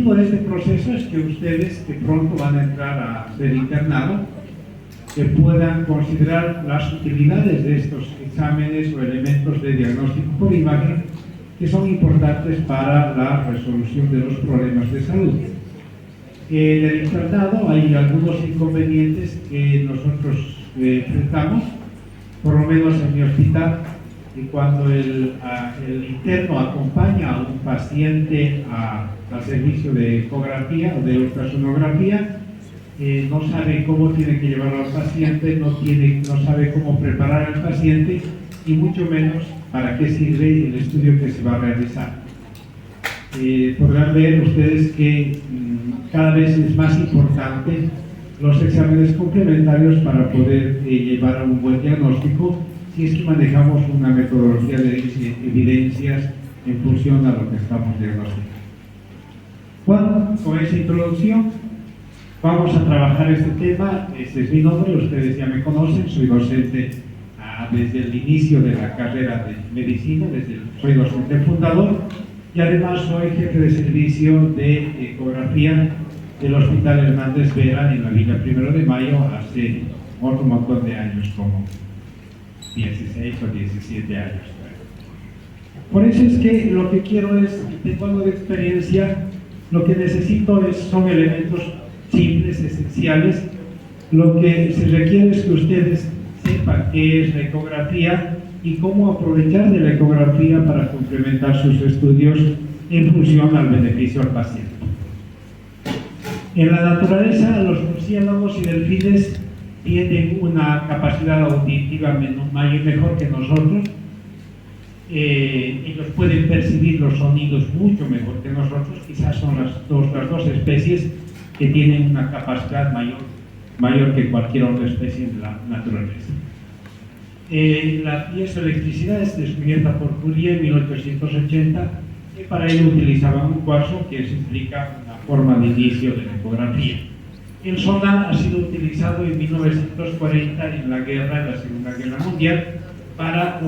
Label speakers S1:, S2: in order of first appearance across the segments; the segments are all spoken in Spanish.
S1: objetivo de este proceso es que ustedes, que pronto van a entrar a ser internado, que puedan considerar las utilidades de estos exámenes o elementos de diagnóstico por imagen que son importantes para la resolución de los problemas de salud. En el internado hay algunos inconvenientes que nosotros enfrentamos, por lo menos en mi hospital, y cuando el interno acompaña a un paciente al servicio de ecografía o de ultrasonografía, no sabe cómo tiene que llevarlo al paciente, no sabe cómo preparar al paciente y mucho menos para qué sirve el estudio que se va a realizar. Podrán ver ustedes que cada vez es más importante los exámenes complementarios para poder llevar a un buen diagnóstico si es que manejamos una metodología de evidencias en función a lo que estamos diagnosticando. Bueno, con esa introducción vamos a trabajar este tema. Este es mi nombre, ustedes ya me conocen, soy docente desde el inicio de la carrera de medicina, soy docente fundador y además soy jefe de servicio de ecografía del Hospital Hernández Vera en la Villa 1 de Mayo hace otro montón de años, como 16 o 17 años. Por eso es que lo que quiero es, tengo algo de experiencia, lo que necesito son elementos simples, esenciales. Lo que se requiere es que ustedes sepan qué es la ecografía y cómo aprovechar de la ecografía para complementar sus estudios en función al beneficio al paciente. En la naturaleza, los murciélagos y delfines tienen una capacidad auditiva mejor que nosotros. Ellos pueden percibir los sonidos mucho mejor que nosotros. Quizás son las dos especies que tienen una capacidad mayor que cualquier otra especie de la naturaleza. La piezoelectricidad es descubierta por Curie en 1880 y para ello utilizaban un cuarzo que implica una forma de inicio de la ecografía. El sonar ha sido utilizado en 1940 en la Segunda Guerra Mundial para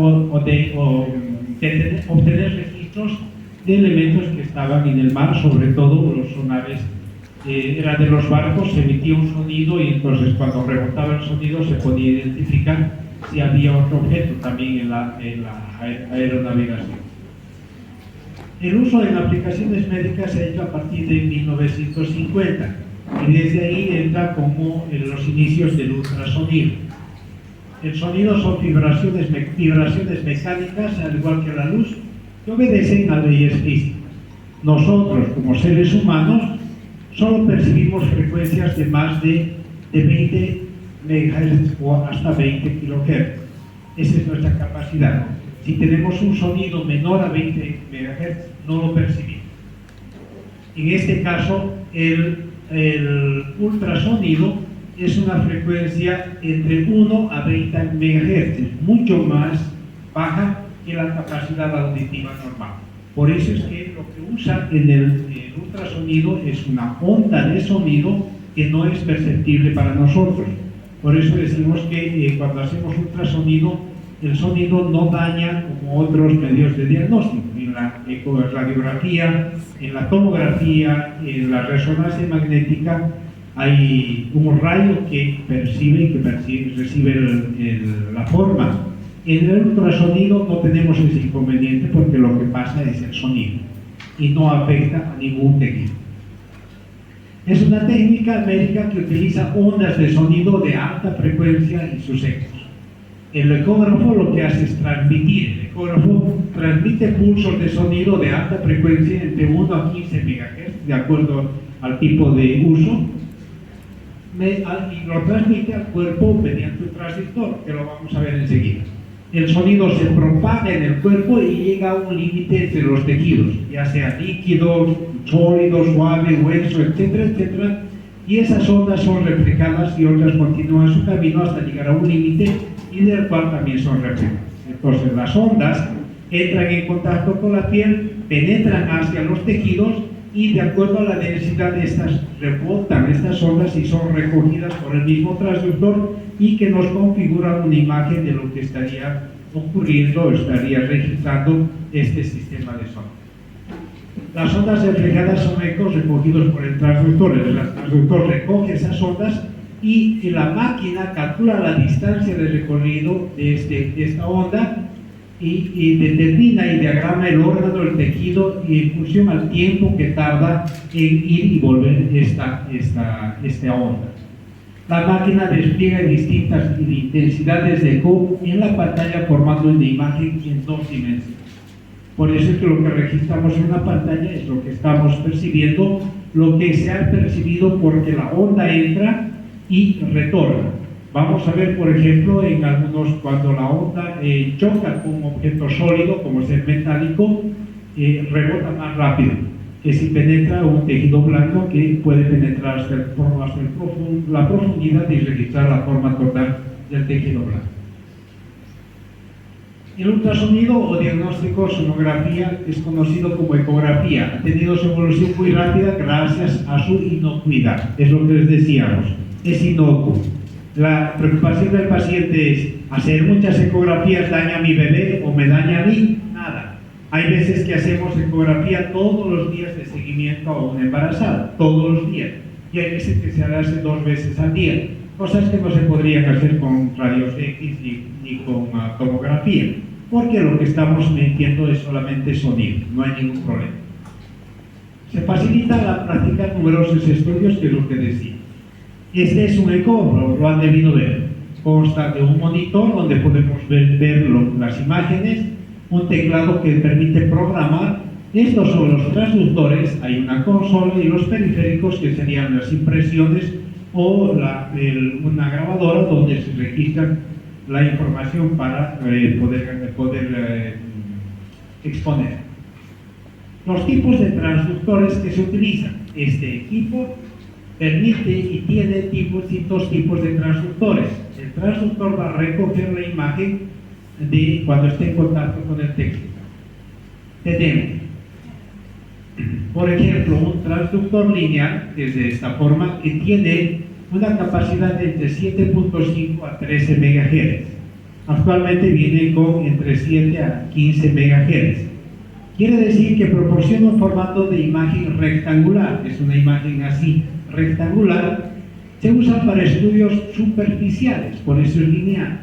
S1: obtener registros de elementos que estaban en el mar, sobre todo los sonares. Era de los barcos, se emitía un sonido y entonces cuando rebotaba el sonido se podía identificar si había otro objeto también en la aeronavegación. El uso en aplicaciones médicas se ha hecho a partir de 1950 y desde ahí entra como en los inicios del ultrasonido. El sonido son vibraciones mecánicas, al igual que la luz, que obedecen a leyes físicas. Nosotros, como seres humanos, solo percibimos frecuencias de más de 20 MHz o hasta 20 kHz. Esa es nuestra capacidad. Si tenemos un sonido menor a 20 MHz, no lo percibimos. En este caso, el ultrasonido es una frecuencia entre 1 a 20 MHz, mucho más baja que la capacidad auditiva normal. Por eso es que lo que usa en el ultrasonido es una onda de sonido que no es perceptible para nosotros. Por eso decimos que cuando hacemos ultrasonido, el sonido no daña como otros medios de diagnóstico. En la radiografía, en la tomografía, en la resonancia magnética, hay un rayo que recibe la forma. En el ultrasonido no tenemos ese inconveniente porque lo que pasa es el sonido y no afecta a ningún tejido. Es una técnica médica que utiliza ondas de sonido de alta frecuencia y sus ecos. El ecógrafo lo que hace es transmitir. El ecógrafo transmite pulsos de sonido de alta frecuencia entre 1 a 15 MHz, de acuerdo al tipo de uso, y lo transmite al cuerpo mediante un transductor, que lo vamos a ver enseguida. El sonido se propaga en el cuerpo y llega a un límite entre los tejidos, ya sea líquidos, sólidos, suave, hueso, etcétera, etcétera, y esas ondas son reflejadas y otras continúan su camino hasta llegar a un límite y del cual también son reflejadas. Entonces las ondas entran en contacto con la piel, penetran hacia los tejidos y de acuerdo a la densidad de estas rebotan estas ondas y son recogidas por el mismo transductor y que nos configura una imagen de lo que estaría ocurriendo o estaría registrando este sistema de sonido. Las ondas reflejadas son ecos recogidos por el transductor. El transductor recoge esas ondas y la máquina calcula la distancia de recorrido de esta onda y determina y diagrama el órgano, el tejido y en función al tiempo que tarda en ir y volver esta onda. La máquina despliega distintas intensidades de eco en la pantalla formando una imagen en 2 dimensiones. Por eso es que lo que registramos en una pantalla es lo que estamos percibiendo, lo que se ha percibido porque la onda entra y retorna. Vamos a ver, por ejemplo, en algunos, cuando la onda choca con un objeto sólido, como es el metálico, rebota más rápido que si penetra un tejido blando que puede penetrar hasta la profundidad y registrar la forma total del tejido blando. El ultrasonido o diagnóstico sonografía es conocido como ecografía. Ha tenido su evolución muy rápida gracias a su inocuidad. Es lo que les decíamos, es inocuo. La preocupación del paciente es: ¿hacer muchas ecografías daña a mi bebé o me daña a mí? Nada. Hay veces que hacemos ecografía todos los días de seguimiento a una embarazada, todos los días. Y hay veces que se hace 2 veces al día, cosas que no se podrían hacer con rayos X ni con tomografía, porque lo que estamos metiendo es solamente sonido, no hay ningún problema. Se facilita la práctica en numerosos estudios, que es lo que decía. Este es un eco, lo han debido ver. Consta de un monitor donde podemos ver las imágenes, un teclado que permite programar. Estos son los transductores, hay una consola y los periféricos que serían las impresiones o una grabadora donde se registra la información para poder exponer. Los tipos de transductores que se utilizan. Este equipo permite y tiene distintos tipos de transductores. El transductor va a recoger la imagen de cuando esté en contacto con el tejido. Tenemos, por ejemplo, un transductor lineal, que es de esta forma, que tiene una capacidad de entre 7.5 a 13 MHz. Actualmente viene con entre 7 a 15 MHz. Quiere decir que proporciona un formato de imagen rectangular, es una imagen así, rectangular. Se usa para estudios superficiales, por eso es lineal.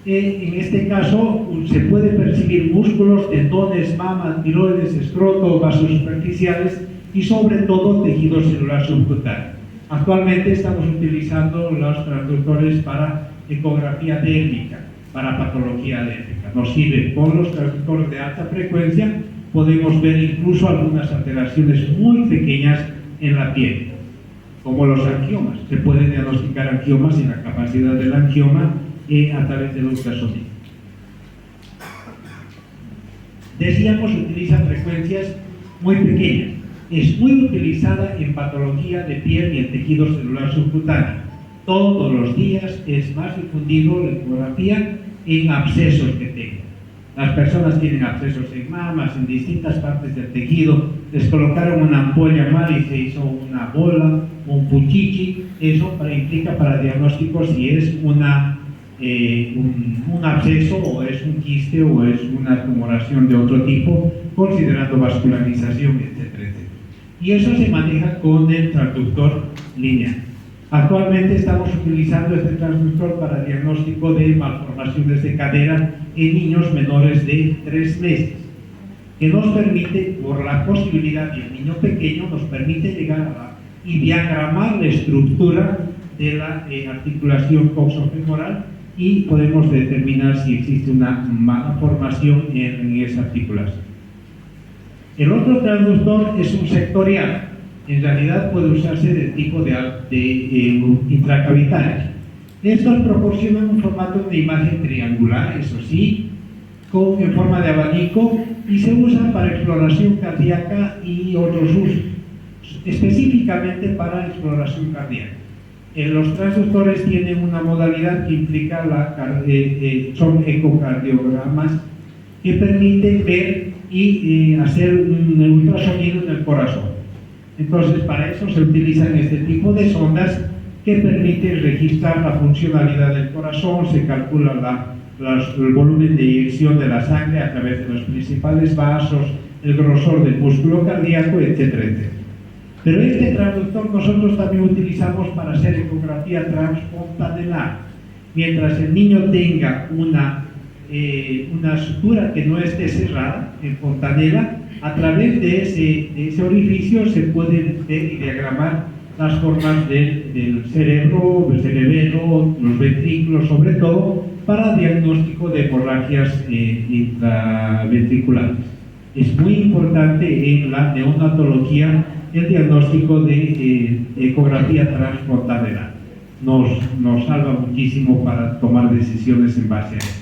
S1: En este caso se puede percibir músculos, tendones, mama, tiroides, escroto, vasos superficiales y sobre todo tejido celular subcutáneo. Actualmente estamos utilizando los transductores para ecografía dérmica, para patología dérmica. Nos sirve con los transductores de alta frecuencia, podemos ver incluso algunas alteraciones muy pequeñas en la piel, como los angiomas. Se pueden diagnosticar angiomas y la capacidad del angioma a través del ultrasonido. Decíamos, utiliza frecuencias muy pequeñas. Es muy utilizada en patología de piel y en tejido celular subcutáneo. Todos los días es más difundido la ecografía en abscesos que tengan. Las personas tienen abscesos en mamas, en distintas partes del tejido, les colocaron una ampolla mal y se hizo una bola, un puchichi. Eso implica para diagnóstico si es un absceso o es un quiste o es una tumoración de otro tipo, considerando vascularización, etcétera, etcétera. Y eso se maneja con el transductor lineal. Actualmente estamos utilizando este transductor para diagnóstico de malformaciones de cadera en niños menores de 3 meses, que nos permite, por la posibilidad de un niño pequeño, nos permite llegar y diagramar la estructura de la articulación coxofemoral y podemos determinar si existe una malformación en esa articulación. El otro transductor es un sectorial. En realidad puede usarse de tipo de intracavitarios. Estos proporcionan un formato de imagen triangular, eso sí, en forma de abanico, y se usan para exploración cardíaca y otros usos, específicamente para exploración cardíaca. Los transductores tienen una modalidad que implica son ecocardiogramas que permiten ver y hacer un ultrasonido en el corazón. Entonces, para eso se utilizan este tipo de sondas que permiten registrar la funcionalidad del corazón, se calcula el volumen de eyección de la sangre a través de los principales vasos, el grosor del músculo cardíaco, etcétera, etcétera. Pero este transductor nosotros también utilizamos para hacer ecografía transfontanelar. Mientras el niño tenga una sutura que no esté cerrada en fontanela, a través de ese orificio se puede ver y diagramar las formas del cerebro, del cerebelo, los ventrículos, sobre todo para diagnóstico de hemorragias intraventriculares. Es muy importante en la neonatología el diagnóstico de ecografía transfontanelar. Nos salva muchísimo para tomar decisiones en base a eso.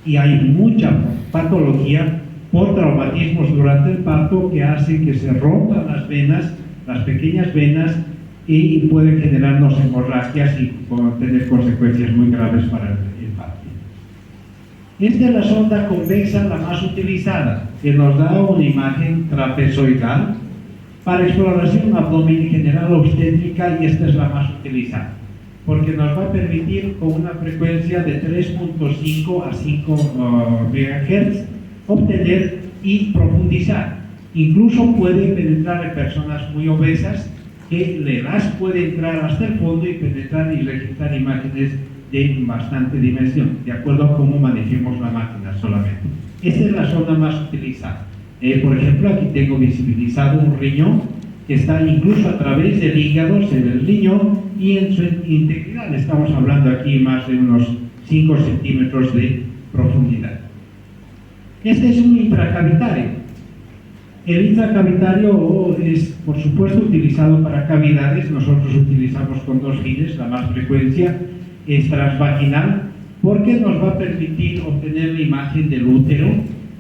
S1: Y hay mucha patología por traumatismos durante el parto que hacen que se rompan las venas, las pequeñas venas, y pueden generarnos hemorragias y tener consecuencias muy graves para el parto. Esta es la sonda convexa, la más utilizada, que nos da una imagen trapezoidal para exploración abdomen general obstétrica, y esta es la más utilizada, porque nos va a permitir con una frecuencia de 3.5 a 5 MHz obtener y profundizar. Incluso puede penetrar en personas muy obesas, que le das puede entrar hasta el fondo y penetrar y registrar imágenes de bastante dimensión, de acuerdo a cómo manejemos la máquina solamente. Esta es la zona más utilizada. Por ejemplo, aquí tengo visibilizado un riñón que está incluso a través del hígado, se ve el riñón, y en su integridad estamos hablando aquí más de unos 5 centímetros de profundidad. Este es un intracavitario. El intracavitario es, por supuesto, utilizado para cavidades. Nosotros utilizamos con dos fines. La más frecuencia es transvaginal, porque nos va a permitir obtener la imagen del útero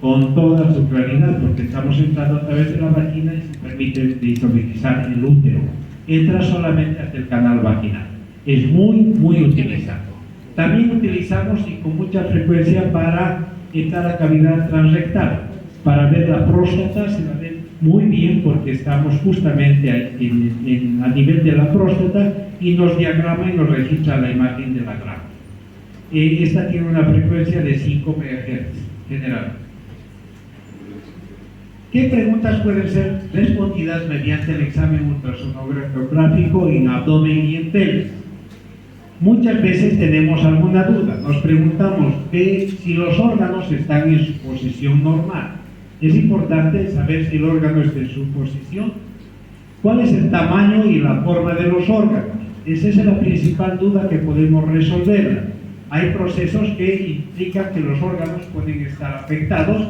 S1: con toda su claridad, porque estamos entrando a través de la vagina y se permite visualizar el útero. Entra solamente hasta el canal vaginal. Es muy utilizado. También utilizamos, y con mucha frecuencia, para entrar a cavidad transrectal. Para ver la próstata se la ve muy bien, porque estamos justamente a nivel de la próstata, y nos diagrama y nos registra la imagen de la grama. Esta tiene una frecuencia de 5 MHz general. ¿Qué preguntas pueden ser respondidas mediante el examen ultrasonográfico en abdomen y en pelvis? Muchas veces tenemos alguna duda. Nos preguntamos si los órganos están en su posición normal. Es importante saber si el órgano está en su posición. ¿Cuál es el tamaño y la forma de los órganos? Esa es la principal duda que podemos resolver. Hay procesos que implican que los órganos pueden estar afectados,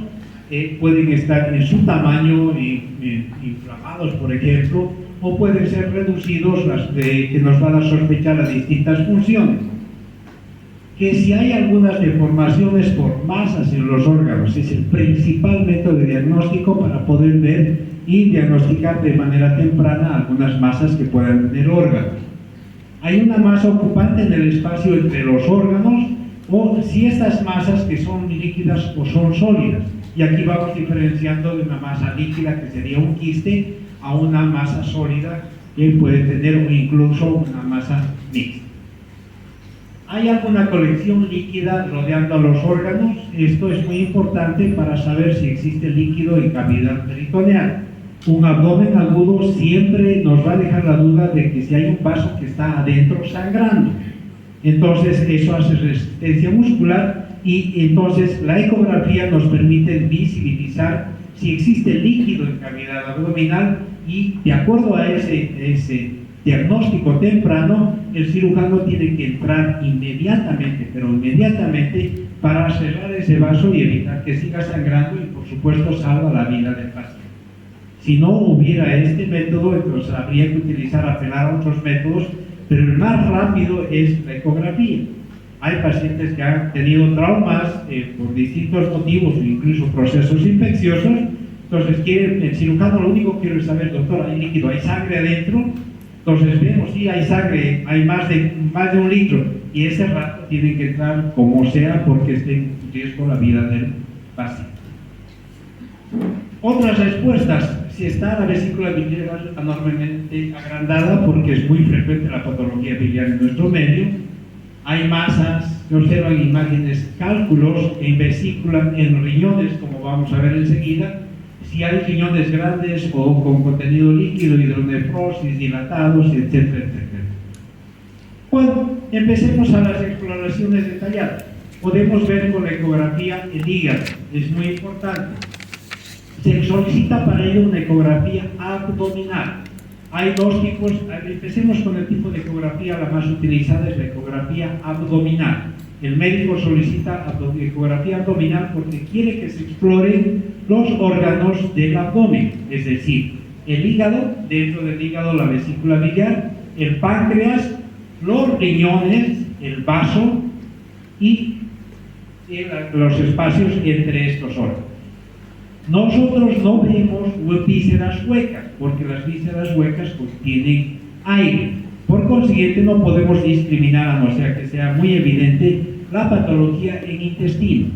S1: pueden estar en su tamaño inflamados, por ejemplo, o pueden ser reducidos, que nos van a sospechar a distintas funciones. Que si hay algunas deformaciones por masas en los órganos, es el principal método de diagnóstico para poder ver y diagnosticar de manera temprana algunas masas que puedan tener órganos. Hay una masa ocupante en el espacio entre los órganos, o si estas masas que son líquidas o son sólidas. Y aquí vamos diferenciando de una masa líquida, que sería un quiste, a una masa sólida, que puede tener incluso una masa mixta. ¿Hay alguna colección líquida rodeando a los órganos? Esto es muy importante para saber si existe líquido en cavidad peritoneal. Un abdomen agudo siempre nos va a dejar la duda de que si hay un vaso que está adentro sangrando. Entonces eso hace resistencia muscular, y entonces la ecografía nos permite visibilizar si existe líquido en cavidad abdominal, y de acuerdo a ese diagnóstico temprano, el cirujano tiene que entrar inmediatamente, pero inmediatamente, para cerrar ese vaso y evitar que siga sangrando, y por supuesto salva la vida del paciente. Si no hubiera este método, entonces habría que apelar a otros métodos, pero el más rápido es la ecografía. Hay pacientes que han tenido traumas por distintos motivos, incluso procesos infecciosos. Entonces el cirujano lo único que quiere saber: doctor, ¿hay líquido, hay sangre adentro? Entonces vemos, sí, hay sangre, hay más de 1 litro, y ese rato tiene que entrar como sea, porque esté en riesgo la vida del paciente. Otras respuestas: si está la vesícula biliar anormalmente agrandada, porque es muy frecuente la patología biliar en nuestro medio. Hay masas, se observan imágenes, cálculos en vesícula, en riñones, como vamos a ver enseguida. si hay riñones grandes o con contenido líquido, hidronefrosis, dilatados, etcétera, etcétera. Cuando empecemos a las exploraciones detalladas, podemos ver con la ecografía el hígado, es muy importante. Se solicita para ello una ecografía abdominal. Hay dos tipos, empecemos con el tipo de ecografía, la más utilizada es la ecografía abdominal. El médico solicita ecografía abdominal porque quiere que se exploren los órganos del abdomen, es decir, el hígado, dentro del hígado la vesícula biliar, el páncreas, los riñones, el vaso y los espacios entre estos órganos. Nosotros no vemos vísceras huecas, porque las vísceras huecas contienen aire. Por consiguiente, no podemos discriminar, a no ser que sea muy evidente, la patología en intestino.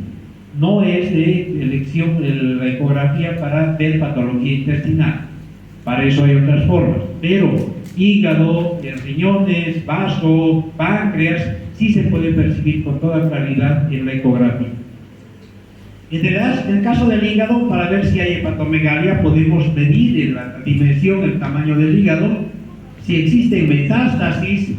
S1: No es de elección la ecografía para ver patología intestinal. Para eso hay otras formas. Pero hígado, riñones, vaso, páncreas, sí se puede percibir con toda claridad en la ecografía. En el caso del hígado, para ver si hay hepatomegalia, podemos medir la dimensión, el tamaño del hígado, si existen metástasis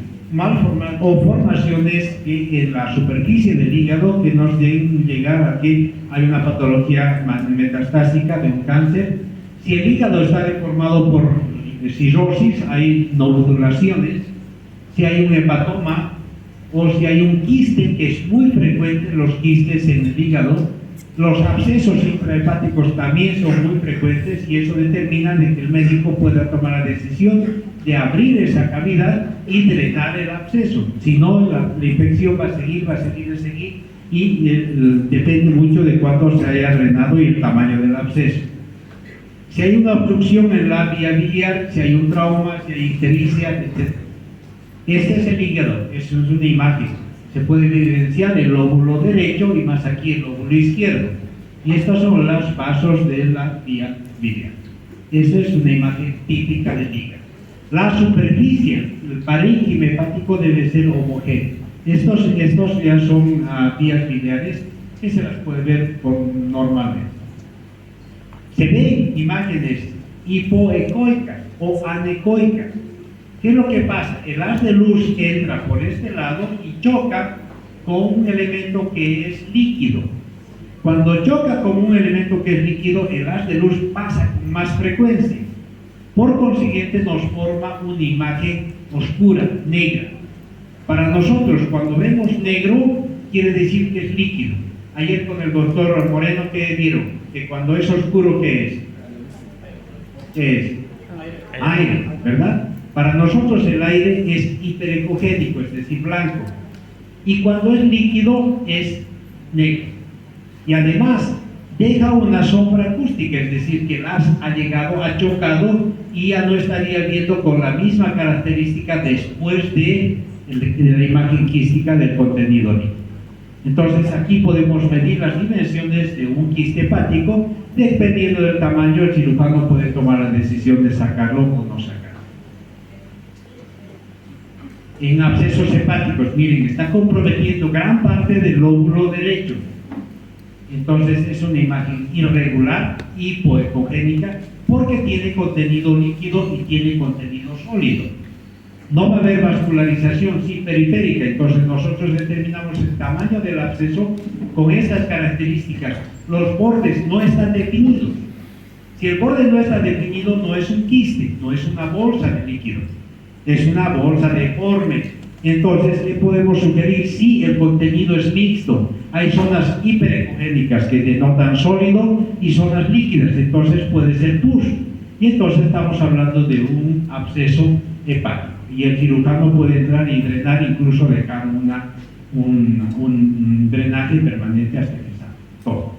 S1: o formaciones en la superficie del hígado que nos deben llegar a que hay una patología metastásica de un cáncer. Si el hígado está deformado por cirrosis, hay nodulaciones. Si hay un hepatoma o si hay un quiste, que es muy frecuente, los quistes en el hígado. Los abscesos intrahepáticos también son muy frecuentes y eso determina de que el médico pueda tomar la decisión de abrir esa cavidad y drenar el absceso. Si no, la infección va a seguir y depende mucho de cuánto se haya drenado y el tamaño del absceso. Si hay una obstrucción en la vía biliar, si hay un trauma, si hay ictericia, etc. Este es el hígado, eso es una imagen. Se puede evidenciar el lóbulo derecho y más aquí el lóbulo izquierdo. Y estos son los vasos de la vía biliar. Esa es una imagen típica del hígado. La superficie, el parénquima hepático debe ser homogéneo. Estos ya son vías biliares que se las puede ver normalmente. Se ven imágenes hipoecoicas o anecoicas. ¿Qué es lo que pasa? El haz de luz entra por este lado y choca con un elemento que es líquido. Cuando choca con un elemento que es líquido, el haz de luz pasa con más frecuencia. Por consiguiente, nos forma una imagen oscura, negra. Para nosotros, cuando vemos negro, quiere decir que es líquido. Ayer con el doctor Moreno, ¿qué vieron? Que cuando es oscuro, ¿qué es? ¿Qué es? Aire, ¿verdad? Para nosotros el aire es hiperecogénico, es decir, blanco. Y cuando es líquido es negro. Y además deja una sombra acústica, es decir, que el haz ha llegado, ha chocado y ya no estaría viendo con la misma característica después de la imagen quística del contenido líquido. Entonces aquí podemos medir las dimensiones de un quiste hepático. Dependiendo del tamaño, el cirujano puede tomar la decisión de sacarlo o no sacarlo. En abscesos hepáticos, miren, está comprometiendo gran parte del lóbulo derecho. Entonces es una imagen irregular, hipoecogénica, porque tiene contenido líquido y tiene contenido sólido. No va a haber vascularización, sí, periférica. Entonces nosotros determinamos el tamaño del absceso con estas características. Los bordes no están definidos. Si el borde no está definido, no es un quiste, no es una bolsa de líquido. Es una bolsa deforme. Entonces le podemos sugerir si el contenido es mixto. Hay zonas hiperecogénicas que denotan sólido y zonas líquidas, entonces puede ser pus. Y entonces estamos hablando de un absceso hepático. Y el cirujano puede entrar y drenar, incluso dejar un drenaje permanente hasta que salga todo.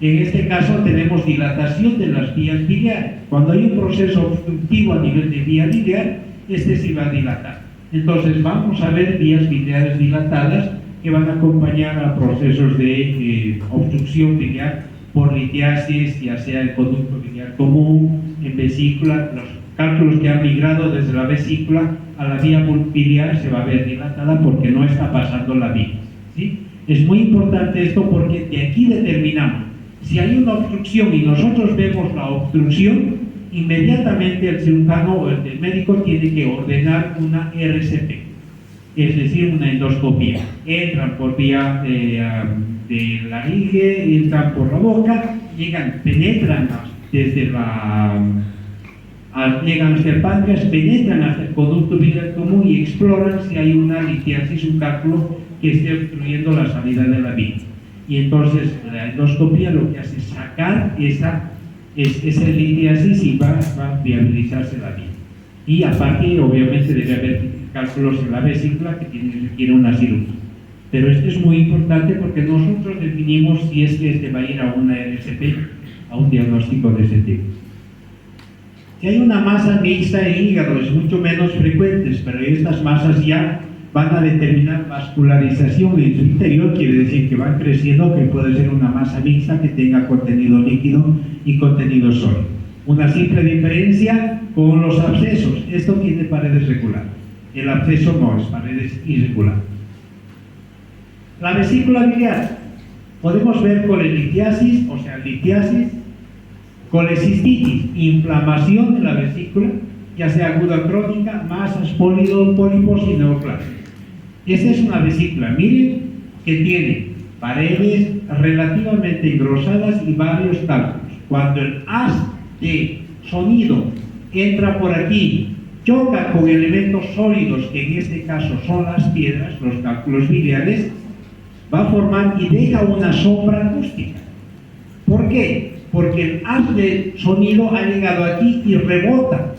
S1: En este caso tenemos dilatación de las vías biliares. Cuando hay un proceso obstructivo a nivel de vía biliar, este sí va a dilatar. Entonces vamos a ver vías biliares dilatadas que van a acompañar a procesos de obstrucción biliar por litiasis, ya sea el conducto biliar común, en vesícula. Los cálculos que han migrado desde la vesícula a la vía biliar se va a ver dilatada porque no está pasando la vía, ¿sí? Es muy importante esto porque de aquí determinamos Si hay una obstrucción y nosotros vemos la obstrucción, inmediatamente el cirujano o el médico tiene que ordenar una RCP, es decir, una endoscopia. Entran por vía de laringe, entran por la boca, penetran desde llegan hasta el páncreas, penetran hasta el conducto biliar común y exploran si hay una litiasis, un cálculo que esté obstruyendo la salida de la bilis. Y entonces la endoscopia lo que hace es sacar esa litiasis y va a viabilizarse la bilis. Y aparte, obviamente, debe haber cálculos en la vesícula que requieren una cirugía. Pero esto es muy importante porque nosotros definimos si es que va a ir a una RCP, a un diagnóstico de ese tipo. Si hay una masa mixta en hígado, es mucho menos frecuente, pero estas masas ya van a determinar vascularización en su interior, quiere decir que van creciendo, que puede ser una masa mixta que tenga contenido líquido y contenido sólido. Una simple diferencia con los abscesos. Esto tiene paredes regulares. El absceso no, es paredes irregulares. La vesícula biliar. Podemos ver colelitiasis, o sea, litiasis, colecistitis, inflamación de la vesícula, ya sea aguda crónica, masas, pólipos y neoplasias. Esta es una vesícula, miren, que tiene paredes relativamente engrosadas y varios cálculos. Cuando el haz de sonido entra por aquí, choca con elementos sólidos, que en este caso son las piedras, los cálculos biliares, va a formar y deja una sombra acústica. ¿Por qué? Porque el haz de sonido ha llegado aquí y rebota.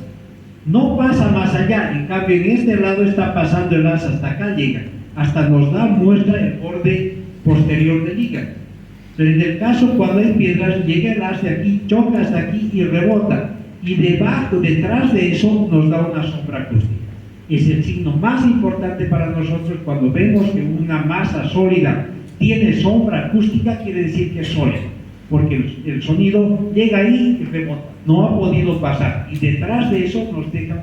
S1: No pasa más allá, en cambio en este lado está pasando el haz hasta acá, llega, hasta nos da muestra el borde posterior del hígado. Pero en el caso cuando hay piedras, llega el haz de aquí, choca hasta aquí y rebota, y detrás de eso nos da una sombra acústica. Es el signo más importante para nosotros cuando vemos que una masa sólida tiene sombra acústica, quiere decir que es sólida, porque el sonido llega ahí y rebota, no ha podido pasar, y detrás de eso nos deja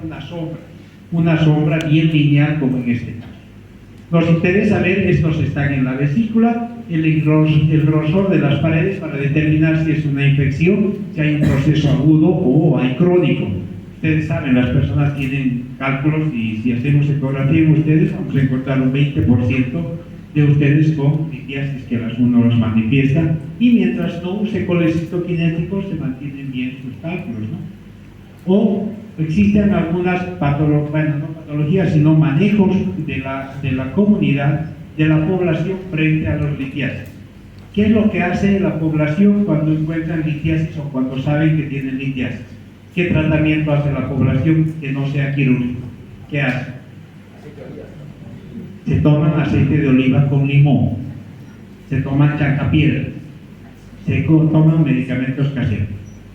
S1: una sombra bien lineal como en este caso. Nos interesa ver, estos están en la vesícula, el grosor de las paredes para determinar si es una infección, si hay un proceso agudo o hay crónico. Ustedes saben, las personas tienen cálculos y si hacemos ecografía en ustedes vamos a encontrar un 20% de ustedes con litiasis que uno los manifiesta, y mientras no use colecitoquinéticos se mantienen bien sus cálculos, ¿no? O existen algunas patologías, sino manejos de la comunidad, de la población frente a los litiasis. ¿Qué es lo que hace la población cuando encuentran litiasis o cuando saben que tienen litiasis? ¿Qué tratamiento hace la población que no sea quirúrgico? ¿Qué hace? Se toman aceite de oliva con limón, se toman chancapiedras, se toman medicamentos caseros.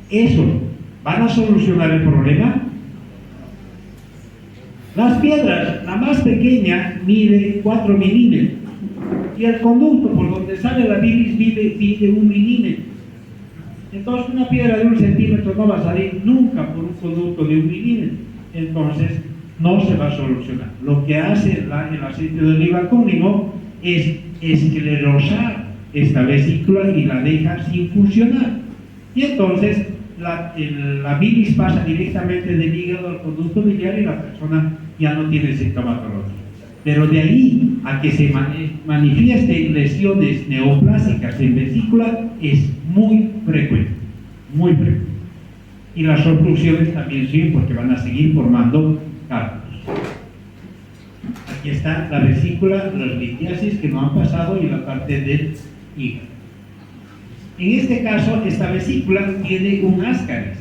S1: ¿Eso van a solucionar el problema? Las piedras, la más pequeña mide 4 milímetros y el conducto por donde sale la bilis mide 1 milímetro. Entonces una piedra de 1 centímetro no va a salir nunca por un conducto de 1 milímetro. Entonces no se va a solucionar. Lo que hace el aceite de oliva con limón es esclerosar esta vesícula y la deja sin funcionar. Y entonces la bilis pasa directamente del hígado al conducto biliar y la persona ya no tiene sintomatología. Pero de ahí a que se manifiesten lesiones neoplásicas en vesícula es muy frecuente, muy frecuente. Y las obstrucciones también sí, porque van a seguir formando cálculos. Aquí está la vesícula, las litiasis que no han pasado y la parte del hígado. En este caso, esta vesícula tiene un ascaris.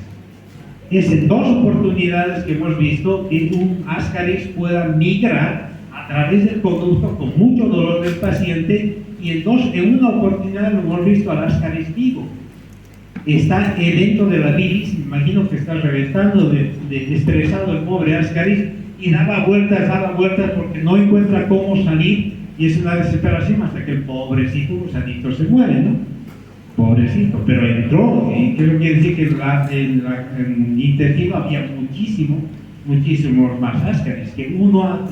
S1: Es en 2 oportunidades que hemos visto que un ascaris pueda migrar a través del conducto con mucho dolor del paciente, y en una oportunidad lo hemos visto al ascaris vivo. Está dentro de la bilis, me imagino que está reventando de estresado el pobre ascaris, y daba vueltas porque no encuentra cómo salir, y es una desesperación hasta que el pobrecito gusanito se muere, ¿no? Pobrecito, pero entró, y creo que quiere decir que en el intestino había muchísimos más ascaris, que uno ha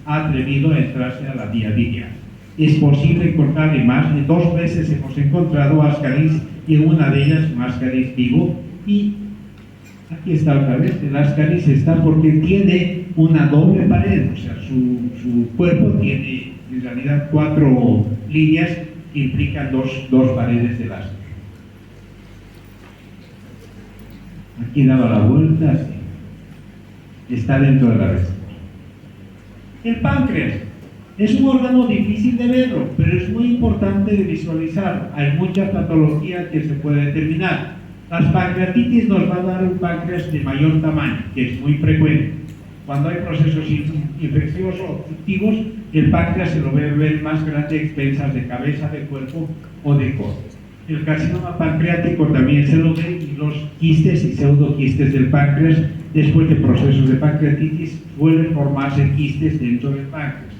S1: atrevido a entrarse a la vía biliar. Es posible encontrar, y más de 2 veces hemos encontrado ascaris y en una de ellas un ascaris vivo, y aquí está otra vez, el ascaris está porque tiene una doble pared, o sea, su cuerpo tiene en realidad 4 líneas que implican dos paredes del ascaris. Aquí daba la vuelta, así. Está dentro de la vesícula. El páncreas es un órgano difícil de verlo, pero es muy importante de visualizar. Hay mucha patología que se puede determinar. Las pancreatitis nos va a dar un páncreas de mayor tamaño, que es muy frecuente. Cuando hay procesos infecciosos o obstructivos, el páncreas se lo ve ver más grande a expensas de cabeza, de cuerpo o de codo. El carcinoma pancreático también se lo ve, y los quistes y pseudoquistes del páncreas, después de procesos de pancreatitis, suelen formarse quistes dentro del páncreas.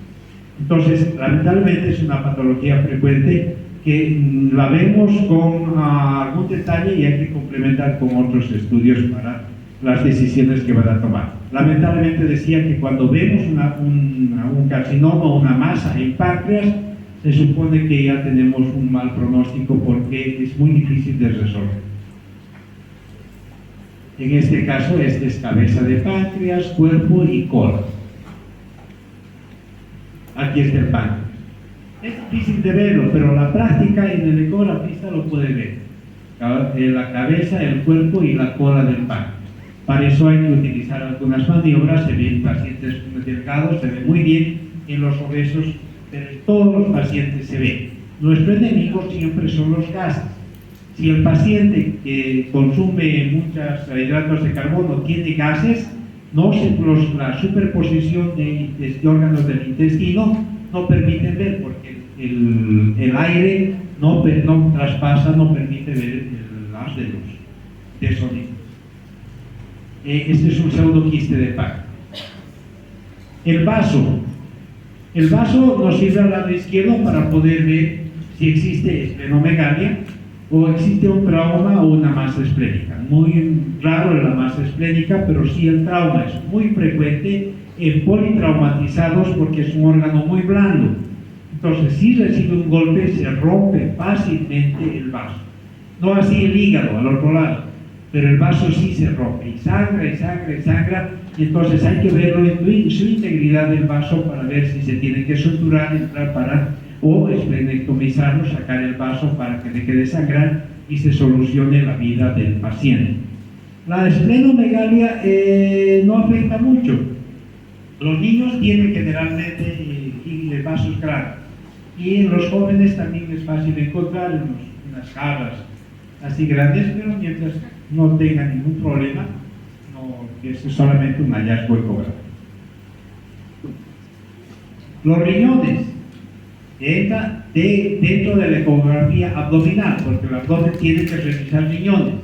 S1: Entonces, lamentablemente es una patología frecuente que la vemos con algún detalle y hay que complementar con otros estudios para las decisiones que van a tomar. Lamentablemente decía que cuando vemos un carcinoma o una masa en páncreas, se supone que ya tenemos un mal pronóstico porque es muy difícil de resolver. En este caso, este es cabeza de páncreas, cuerpo y cola. Aquí está el páncreas. Es difícil de verlo, pero la práctica en el ecografista lo puede ver. La cabeza, el cuerpo y la cola del páncreas. Para eso hay que utilizar algunas maniobras. Se ven pacientes delgados, se ve muy bien en los obesos, pero en todos los pacientes se ve. Nuestro enemigo siempre son los gases. Si el paciente que consume muchos hidratos de carbono tiene gases, la superposición de órganos del intestino no permite ver, porque el aire no traspasa, no permite ver el haz de luz, de sonido. Este es un pseudoquiste de páncreas. El vaso nos sirve al lado izquierdo para poder ver si existe esplenomegalia o existe un trauma o una masa esplénica. Muy raro la masa esplénica, pero sí el trauma es muy frecuente en politraumatizados porque es un órgano muy blando. Entonces, si recibe un golpe, se rompe fácilmente el vaso. No así el hígado, al otro lado, pero el vaso sí se rompe y sangra y sangra y sangra. Y entonces hay que verlo en su integridad del vaso para ver si se tiene que suturar, entrar o esplenectomizarlo, sacar el vaso para que deje de sangrar y se solucione la vida del paciente. La esplenomegalia no afecta mucho. Los niños tienen generalmente vasos grandes, y en los jóvenes también es fácil encontrar unas jarras así grandes, pero mientras no tengan ningún problema, es solamente un hallazgo ecográfico. Los riñones entran dentro de la ecografía abdominal, porque el abdomen tiene que revisar riñones.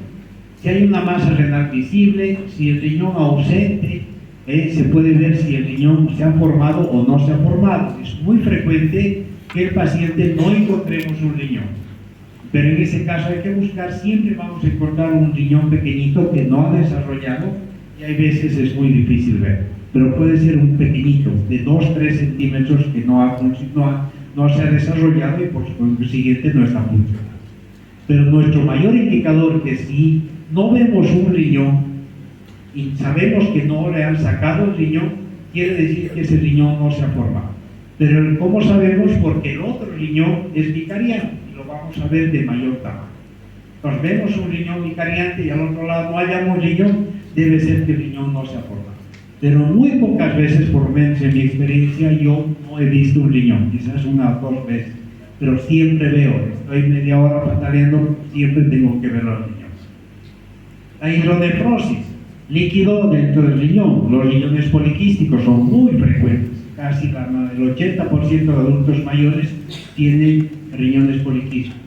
S1: Si hay una masa renal visible, si el riñón ausente, se puede ver si el riñón se ha formado o no se ha formado. Es muy frecuente que el paciente no encontremos un riñón, pero en ese caso hay que buscar, siempre vamos a encontrar un riñón pequeñito que no ha desarrollado, y hay veces es muy difícil ver, pero puede ser un pequeñito de 2-3 centímetros que no se ha desarrollado y por consiguiente no está funcionando. Pero nuestro mayor indicador, que si no vemos un riñón y sabemos que no le han sacado el riñón, quiere decir que ese riñón no se ha formado. Pero ¿cómo sabemos? Porque el otro riñón es vicariano y lo vamos a ver de mayor tamaño. Entonces vemos un riñón vicariante y al otro lado no hayamos riñón, debe ser que el riñón no se ha formado. Pero muy pocas veces, por lo menos en mi experiencia, yo no he visto un riñón, quizás 1 o 2 veces, pero siempre veo, estoy media hora pataleando, siempre tengo que ver los riñones. La hidronefrosis, líquido dentro del riñón. Los riñones poliquísticos son muy frecuentes, casi el 80% de adultos mayores tienen riñones poliquísticos.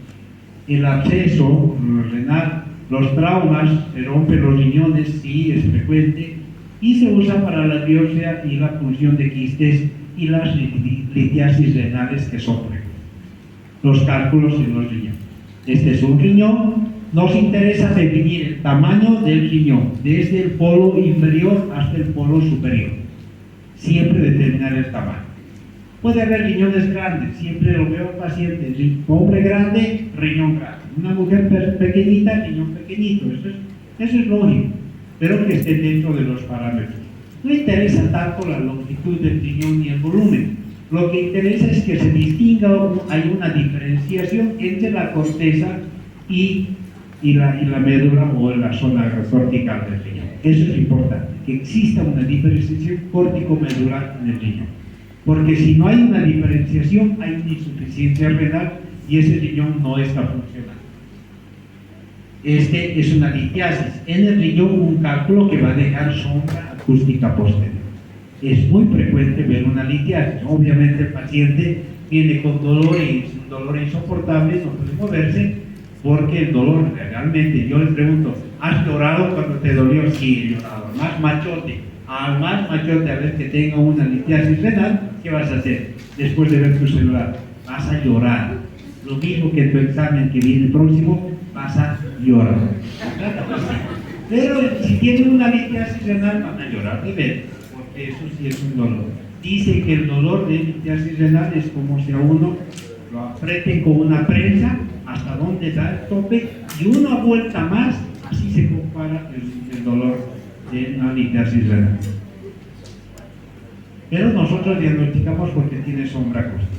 S1: El absceso renal, los traumas, se rompen los riñones, sí es frecuente, y se usa para la biopsia y la punción de quistes y las litiasis renales, que son frecuentes. Los cálculos en los riñones. Este es un riñón. Nos interesa definir el tamaño del riñón, desde el polo inferior hasta el polo superior. Siempre determinar el tamaño. Puede haber riñones grandes, siempre lo veo paciente, hombre grande, riñón grande, una mujer pequeñita, riñón pequeñito, eso es lógico, pero que esté dentro de los parámetros. No interesa tanto la longitud del riñón ni el volumen, lo que interesa es que se distinga, hay una diferenciación entre la corteza y la médula o la zona cortical del riñón. Eso es importante, que exista una diferenciación córtico-medular en el riñón. Porque si no hay una diferenciación, hay una insuficiencia renal y ese riñón no está funcionando. Este es una litiasis. En el riñón, un cálculo que va a dejar sombra acústica posterior. Es muy frecuente ver una litiasis. Obviamente el paciente viene con dolor y es un dolor insoportable, no puede moverse, porque el dolor realmente, yo le pregunto, ¿has llorado cuando te dolió? Sí, he llorado. Más machote. Al más machote, a ver que tenga una litiasis renal, ¿qué vas a hacer? Después de ver tu celular, vas a llorar. Lo mismo que en tu examen que viene próximo, vas a llorar. Pero si tienen una litiasis renal, van a llorar de ver, porque eso sí es un dolor. Dice que el dolor de litiasis renal es como si a uno lo aprieten con una prensa hasta donde da el tope y una vuelta más, así se compara el dolor de una litiasis renal. Pero nosotros diagnosticamos porque tiene sombra acústica.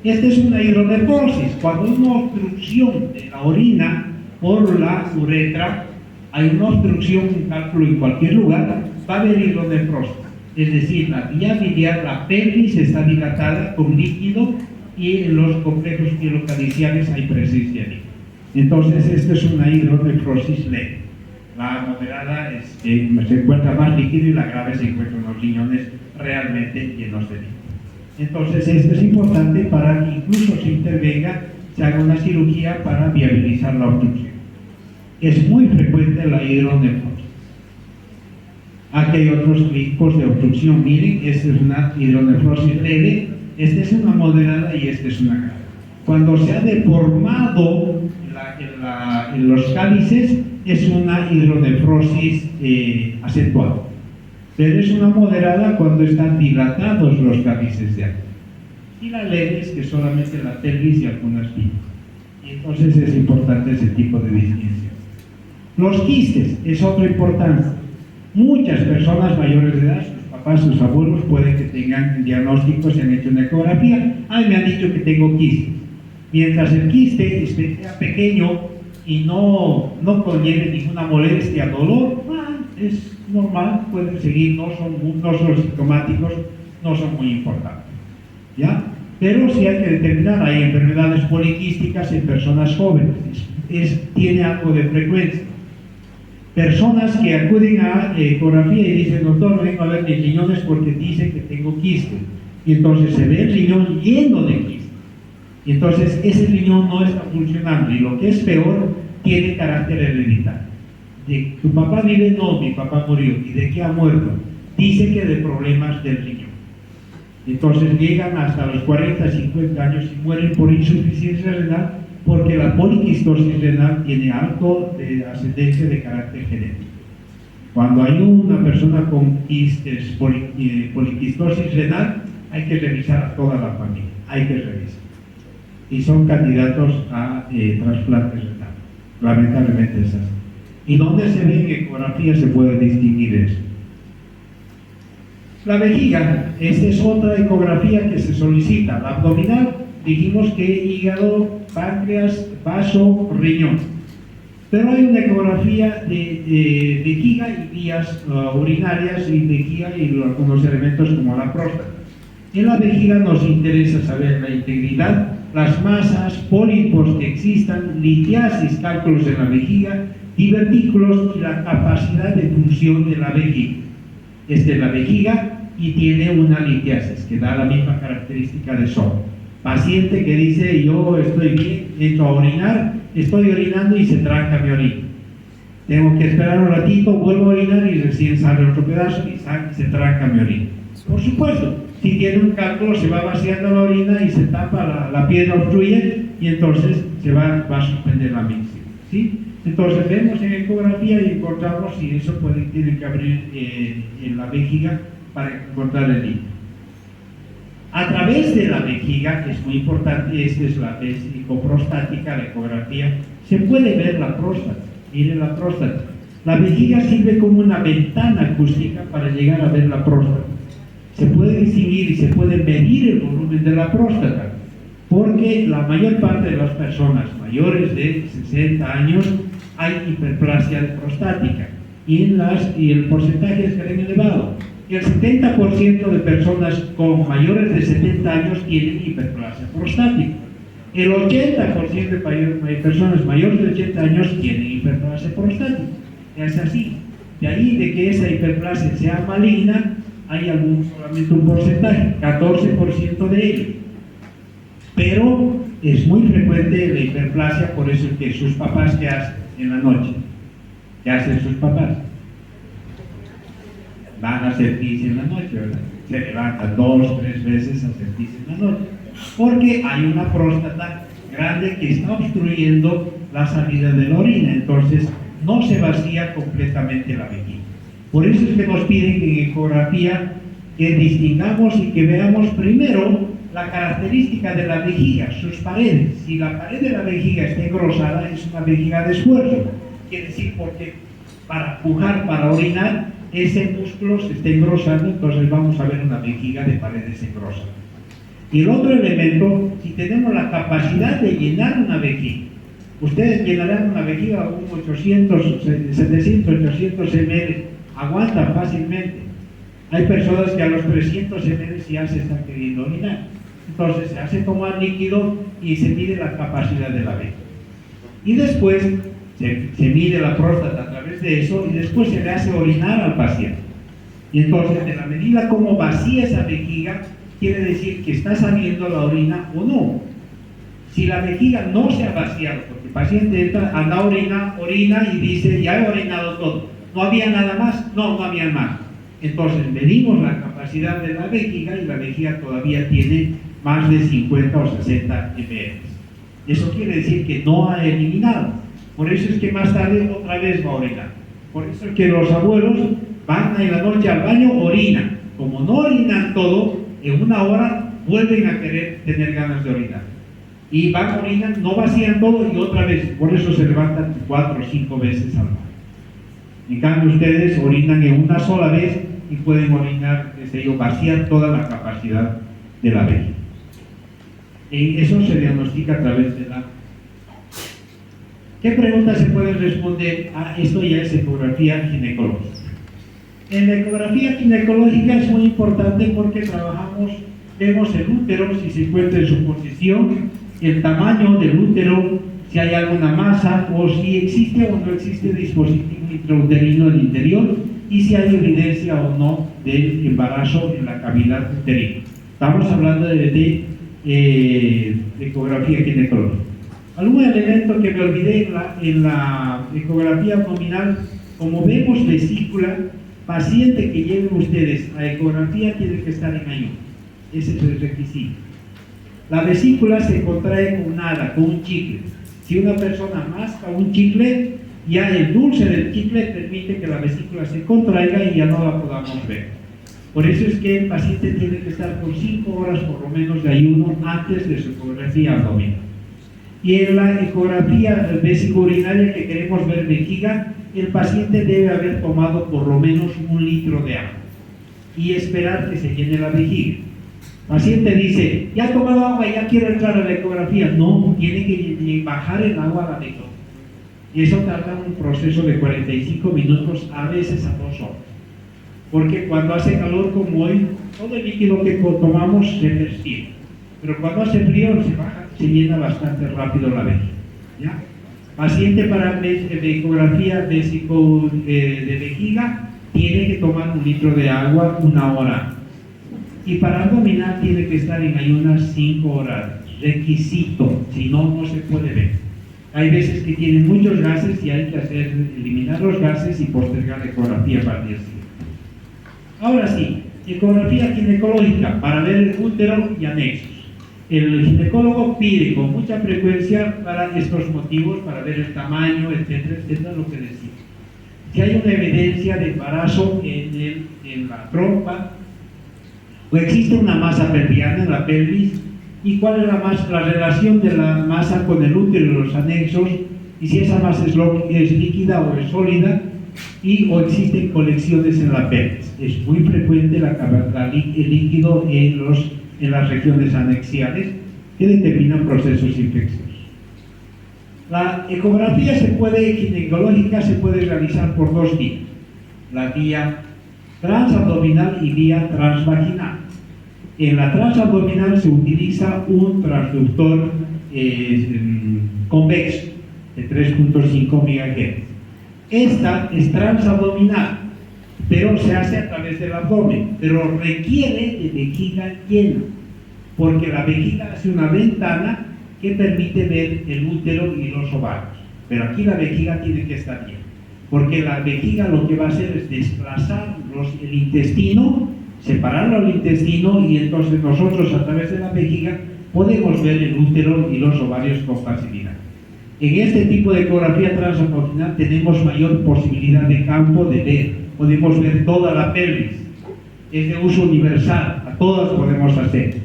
S1: Esta es una hidronefrosis. Cuando hay una obstrucción de la orina por la uretra, hay una obstrucción, un cálculo en cualquier lugar, va a haber hidronefrosis. Es decir, la vía biliar, la pelvis está dilatada con líquido y en los complejos pielocaliciares hay presencia de líquido. Entonces, esta es una hidronefrosis leve. La moderada se encuentra más líquido y la grave se encuentra en los riñones realmente llenos de líquido. Entonces, esto es importante para que incluso se intervenga, se haga una cirugía para viabilizar la obstrucción. Es muy frecuente la hidronefrosis. Aquí hay otros tipos de obstrucción. Miren, esta es una hidronefrosis leve, esta es una moderada y esta es una grave. Cuando se ha deformado en los cálices, es una hidronefrosis acentuada. Pero es una moderada cuando están dilatados los cálices de agua. Y la leve es que solamente la pelvis y algunas vías. Y entonces es importante ese tipo de distinción. Los quistes es otra importancia. Muchas personas mayores de edad, sus papás, sus abuelos, pueden que tengan diagnósticos, se han hecho una ecografía. Ay, me han dicho que tengo quistes. Mientras el quiste sea pequeño y no conlleve ninguna molestia, dolor, es normal, pueden seguir, no son sintomáticos, no son muy importantes. ¿Ya? Pero sí hay que determinar, hay enfermedades poliquísticas en personas jóvenes, tiene algo de frecuencia. Personas que acuden a ecografía y dicen, doctor, vengo a ver mis riñones porque dicen que tengo quiste. Y entonces se ve el riñón lleno de quiste. Y entonces ese riñón no está funcionando y lo que es peor, tiene carácter hereditario. De tu papá vive, no, mi papá murió. ¿Y de qué ha muerto? Dice que de problemas del riñón. Entonces llegan hasta los 40, 50 años y mueren por insuficiencia renal porque la poliquistosis renal tiene algo de ascendencia de carácter genético. Cuando hay una persona con quistes, poliquistosis renal, hay que revisar a toda la familia, hay que revisar. Y son candidatos a trasplantes renales. Lamentablemente es así. ¿Y dónde se ve en ecografía se puede distinguir eso? La vejiga, esta es otra ecografía que se solicita. La abdominal, dijimos que hígado, páncreas, vaso, riñón. Pero hay una ecografía de vejiga y vías urinarias y vejiga y algunos elementos como la próstata. En la vejiga nos interesa saber la integridad, las masas, pólipos que existan, litiasis, cálculos en la vejiga, divertículos y la capacidad de función de la vejiga. Esta es la vejiga y tiene una litiasis que da la misma característica de sol. Paciente que dice, yo estoy bien, entro a orinar, estoy orinando y se tranca mi orina. Tengo que esperar un ratito, vuelvo a orinar y recién sale otro pedazo y se tranca mi orina. Por supuesto, si tiene un cálculo se va vaciando la orina y se tapa, la piedra obstruye y entonces se va a suspender la micción. ¿Sí? Entonces vemos en ecografía y encontramos si eso tiene que abrir en la vejiga para encontrar el líquido. A través de la vejiga, que es muy importante, esta es la vesicoprostática, la ecografía, se puede ver la próstata. Miren la próstata. La vejiga sirve como una ventana acústica para llegar a ver la próstata. Se puede distinguir y se puede medir el volumen de la próstata, porque la mayor parte de las personas mayores de 60 años hay hiperplasia prostática y el porcentaje es bien elevado. El 70% de personas con mayores de 70 años tienen hiperplasia prostática. El 80% de personas mayores de 80 años tienen hiperplasia prostática. Es así. De ahí de que esa hiperplasia sea maligna, hay solamente un porcentaje, 14% de ellos. Pero es muy frecuente la hiperplasia, por eso es que sus papás, ¿qué hacen en la noche? ¿Qué hacen sus papás? Van a hacer pis en la noche, ¿verdad? Se levantan 2, 3 veces a hacer pis en la noche, porque hay una próstata grande que está obstruyendo la salida de la orina, entonces no se vacía completamente la vejiga. Por eso es que nos piden que en ecografía que distingamos y que veamos primero la característica de la vejiga, sus paredes. Si la pared de la vejiga está engrosada, es una vejiga de esfuerzo. Quiere decir porque para pujar, para orinar, ese músculo se está engrosando, entonces vamos a ver una vejiga de paredes engrosadas. Y el otro elemento, si tenemos la capacidad de llenar una vejiga, ustedes llenarán una vejiga con 700, 800 ml, aguanta fácilmente. Hay personas que a los 300 ml ya se están queriendo orinar. Entonces se hace tomar líquido y se mide la capacidad de la vejiga. Y después se mide la próstata a través de eso y después se le hace orinar al paciente. Y entonces, de la medida como vacía esa vejiga, quiere decir que está saliendo la orina o no. Si la vejiga no se ha vaciado, porque el paciente entra, anda orina y dice, ya he orinado todo, no había nada más, no había más. Entonces medimos la capacidad de la vejiga y la vejiga todavía tiene más de 50 o 60 ml. Eso quiere decir que no ha eliminado. Por eso es que más tarde otra vez va a orinar. Por eso es que los abuelos van en la noche al baño, orinan. Como no orinan todo, en una hora vuelven a querer tener ganas de orinar. Y van, orinan, no vacían todo y otra vez. Por eso se levantan 4 o 5 veces al baño. En cambio ustedes orinan en una sola vez y pueden orinar, vaciar toda la capacidad de la vejiga. Y eso se diagnostica a través de la... ¿Qué preguntas se pueden responder a esto? Ya es ecografía ginecológica. En la ecografía ginecológica es muy importante porque vemos el útero, si se encuentra en su posición, el tamaño del útero, si hay alguna masa o si existe o no existe dispositivo intrauterino en el interior y si hay evidencia o no del embarazo en la cavidad uterina. Estamos hablando de ecografía ginecológica. Algún elemento que me olvidé en la ecografía abdominal, como vemos vesícula, paciente que lleven ustedes a ecografía tiene que estar en ayuno. Ese es el requisito. La vesícula se contrae con nada, con un chicle. Si una persona masca un chicle, ya el dulce del chicle permite que la vesícula se contraiga y ya no la podamos ver. Por eso es que el paciente tiene que estar por 5 horas por lo menos de ayuno antes de su ecografía abdominal. Y en la ecografía vesicourinaria que queremos ver vejiga, el paciente debe haber tomado por lo menos 1 litro de agua y esperar que se llene la vejiga. El paciente dice, ya he tomado agua, ya quiero entrar a la ecografía. No, tiene que bajar el agua a la vejiga. Y eso tarda un proceso de 45 minutos, a veces a 2 horas. Porque cuando hace calor como hoy, todo el líquido que tomamos se percibe. Pero cuando hace frío se llena bastante rápido la vejiga. ¿Ya? Paciente para ecografía de vejiga tiene que tomar 1 litro de agua 1 hora. Y para abdominal tiene que estar en ayunas 5 horas. Requisito, si no, no se puede ver. Hay veces que tienen muchos gases y hay que eliminar los gases y postergar la ecografía para el día siguiente. Ahora sí, ecografía ginecológica para ver el útero y anexos. El ginecólogo pide con mucha frecuencia para estos motivos, para ver el tamaño, etcétera, etcétera, lo que decía. Si hay una evidencia de embarazo en la trompa ¿O existe una masa pelviana en la pelvis? ¿Y cuál es la relación de la masa con el útero y los anexos? Y si esa masa es líquida o es sólida, o existen colecciones en la pelvis. Es muy frecuente el líquido en las regiones anexiales que determinan procesos infecciosos. La ecografía ginecológica se puede realizar por dos vías: la vía transabdominal y vía transvaginal. En la transabdominal se utiliza un transductor convexo de 3.5 MHz. Esta es transabdominal, pero se hace a través del abdomen, pero requiere de vejiga llena, porque la vejiga hace una ventana que permite ver el útero y los ovarios. Pero aquí la vejiga tiene que estar llena, porque la vejiga lo que va a hacer es desplazar el intestino, separarlo al intestino, y entonces nosotros a través de la vejiga podemos ver el útero y los ovarios con facilidad. En este tipo de ecografía transabdominal tenemos mayor posibilidad de campo de ver. Podemos ver toda la pelvis. Es de uso universal, a todas podemos hacer.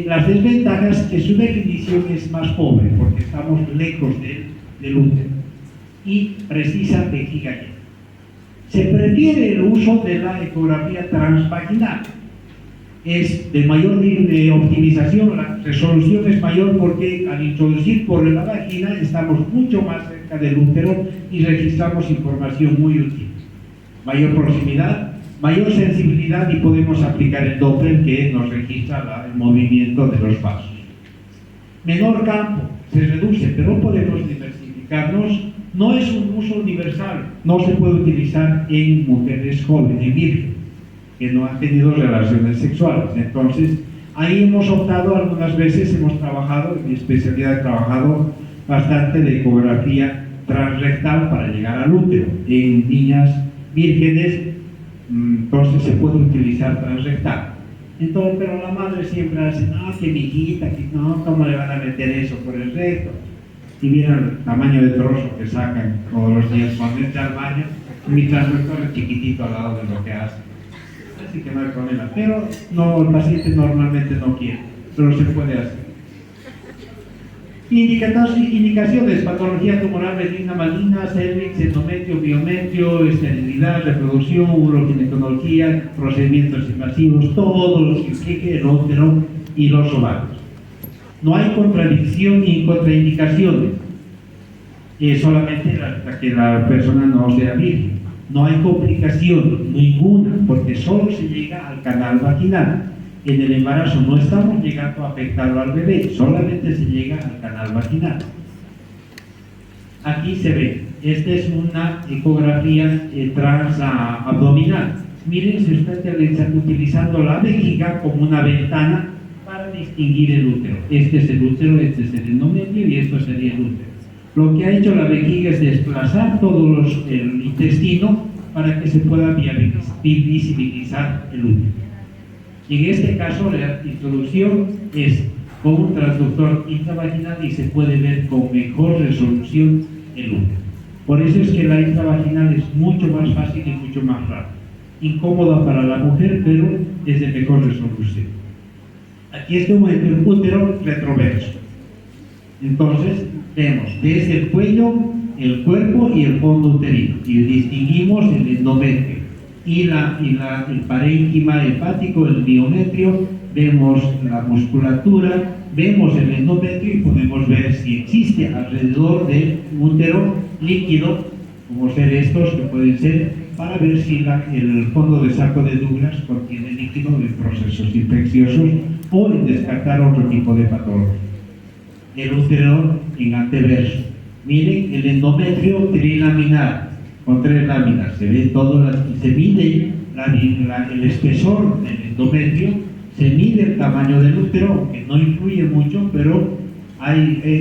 S1: Las desventajas es que su definición es más pobre, porque estamos lejos del útero y precisa vejiga llena. Se prefiere el uso de la ecografía transvaginal. Es de mayor optimización, la resolución es mayor, porque al introducir por la vagina estamos mucho más cerca del útero y registramos información muy útil. Mayor proximidad, mayor sensibilidad, y podemos aplicar el Doppler, que nos registra el movimiento de los vasos. Menor campo, se reduce, pero podemos diversificarnos. No es un uso universal, no se puede utilizar en mujeres jóvenes, virgen, que no han tenido relaciones sexuales. Entonces, ahí hemos optado, algunas veces hemos trabajado, en mi especialidad he trabajado bastante de ecografía transrectal para llegar al útero. En niñas vírgenes, entonces se puede utilizar transrectal. Entonces, pero la madre siempre hace, no, que mi hijita, que no, ¿cómo le van a meter eso por el recto? Y miren el tamaño de trozo que sacan todos los días cuando entra al baño. Mi transductor es chiquitito al lado de lo que hace. Así que no hay problema. Pero no, el paciente normalmente no quiere, pero se puede hacer. Indicaciones: patología tumoral benigna, maligna, cervix, endometrio, biometrio, esterilidad, reproducción, uroginecología, procedimientos invasivos, todos los que impliquen el útero y los ovarios. No hay contradicción ni contraindicaciones, solamente hasta que la persona no sea virgen. No hay complicación ninguna, porque solo se llega al canal vaginal. En el embarazo no estamos llegando a afectarlo al bebé, solamente se llega al canal vaginal. Aquí se ve, esta es una ecografía transabdominal. Miren, se está utilizando la vejiga como una ventana para distinguir el útero. Este es el útero, este es el endometrio y esto sería el útero. Lo que ha hecho la vejiga es desplazar todo el intestino para que se pueda visibilizar el útero. En este caso, la introducción es con un transductor intravaginal y se puede ver con mejor resolución el útero. Por eso es que la intravaginal es mucho más fácil y mucho más rápido. Incómoda para la mujer, pero es de mejor resolución. Aquí está un útero retroverso. Entonces, vemos desde el cuello, el cuerpo y el fondo uterino. Y distinguimos el endometrio y el parénquima hepático, el biometrio. Vemos la musculatura, vemos el endometrio y podemos ver si existe alrededor del útero líquido, como ser estos que pueden ser, para ver si el fondo de saco de Douglas contiene líquido de procesos infecciosos o en descartar otro tipo de patología. El útero en anteverso. Miren, el endometrio trilaminar, con 3 láminas. Se ve todo, se mide el espesor del endometrio, se mide el tamaño del útero, aunque no influye mucho, pero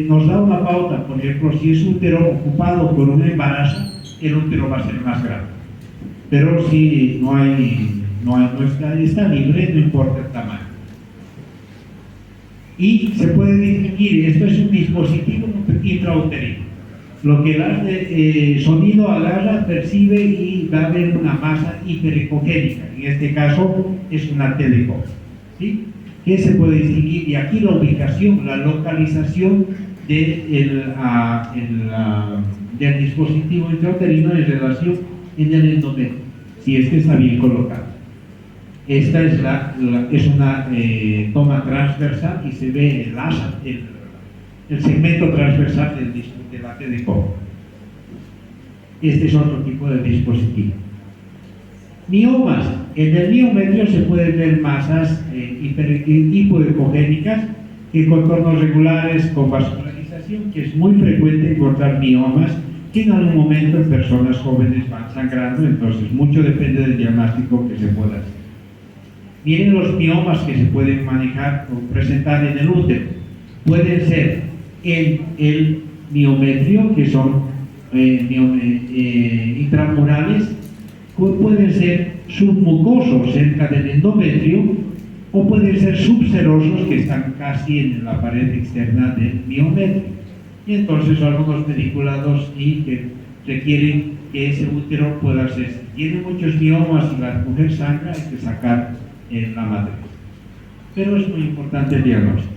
S1: nos da una pauta. Por ejemplo, si es útero ocupado por un embarazo, el útero va a ser más grande. Pero si está libre, no importa el tamaño. Y se puede distinguir, esto es un dispositivo intrauterino. Lo que el sonido agarra, percibe y va a haber una masa hiperecogénica. En este caso es una TDCO, ¿sí? Que se puede distinguir, y aquí la ubicación, la localización del dispositivo intrauterino en relación en el endometrio, si es que está bien colocado. Esta es una toma transversal y se ve el segmento transversal de la TDCO. Este es otro tipo de dispositivo. Miomas. En el miometrio se pueden ver masas hipoecogénicas que contornos regulares con vascularización, que es muy frecuente encontrar miomas que en algún momento en personas jóvenes van sangrando, entonces mucho depende del diagnóstico que se pueda hacer. Miren los miomas que se pueden manejar o presentar en el útero. Pueden ser en el miometrio, que son intramurales, pueden ser submucosos cerca del endometrio, o pueden ser subserosos que están casi en la pared externa del miometrio. Y entonces algunos pediculados y que requieren que ese útero pueda ser. Si tiene muchos miomas y la mujer sangra, hay que sacar la matriz. Pero es muy importante el diagnóstico.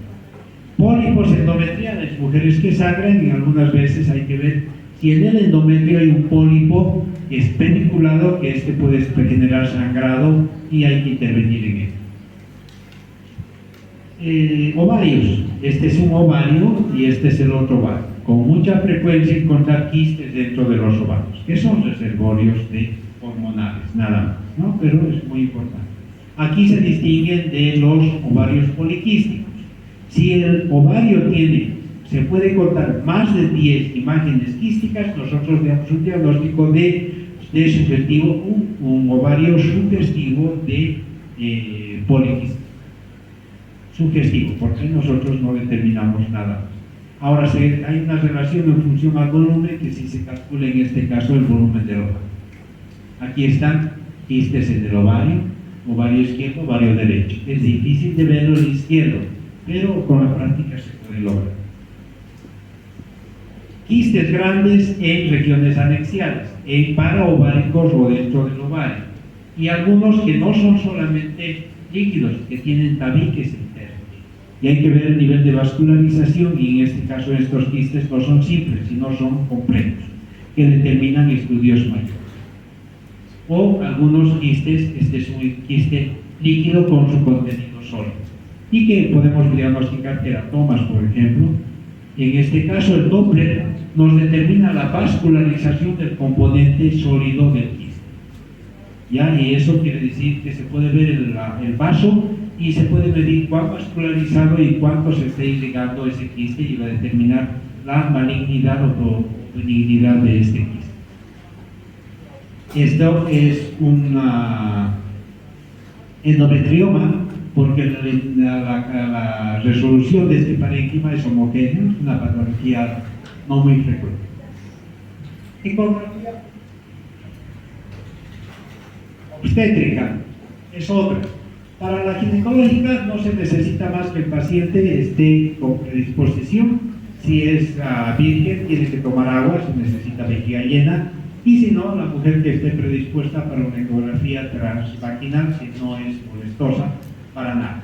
S1: Pólipos endometriales, mujeres que sangran, y algunas veces hay que ver si en el endometrio hay un pólipo que es pediculado, que puede generar sangrado y hay que intervenir en él. Ovarios, este es un ovario y este es el otro ovario. Con mucha frecuencia encontrar quistes dentro de los ovarios, que son reservorios hormonales, nada más, ¿no? Pero es muy importante. Aquí se distinguen de los ovarios poliquísticos. Si el ovario se puede contar más de 10 imágenes quísticas, nosotros damos un diagnóstico de sugestivo, un ovario sugestivo de poliquístico. Sugestivo, porque nosotros no determinamos nada. Ahora, hay una relación en función al volumen que si se calcula en este caso el volumen del ovario. Aquí están quistes en el ovario izquierdo, ovario derecho. Es difícil de verlo el izquierdo, pero con la práctica se puede lograr. Quistes grandes en regiones anexiales, en paraováricos o dentro del ovario, y algunos que no son solamente líquidos, que tienen tabiques internos. Y hay que ver el nivel de vascularización, y en este caso estos quistes no son simples, sino son complejos, que determinan estudios mayores. O algunos quistes, este es un quiste líquido con su contenido sólido, y que podemos diagnosticar teratomas, por ejemplo. En este caso el Doppler nos determina la vascularización del componente sólido del quiste. ¿Ya? Y eso quiere decir que se puede ver el vaso y se puede medir cuán vascularizado y cuánto se está irrigando ese quiste, y va a determinar la malignidad o benignidad de este quiste. Esto es un endometrioma, porque la resolución de este parénquima es homogénea, es una patología no muy frecuente. Ecografía obstétrica es otra. Para la ginecológica no se necesita más que el paciente esté con predisposición. Si es virgen, tiene que tomar agua, se necesita vejiga llena, y si no, la mujer que esté predispuesta para una ecografía transvaginal, que no es molestosa para nada.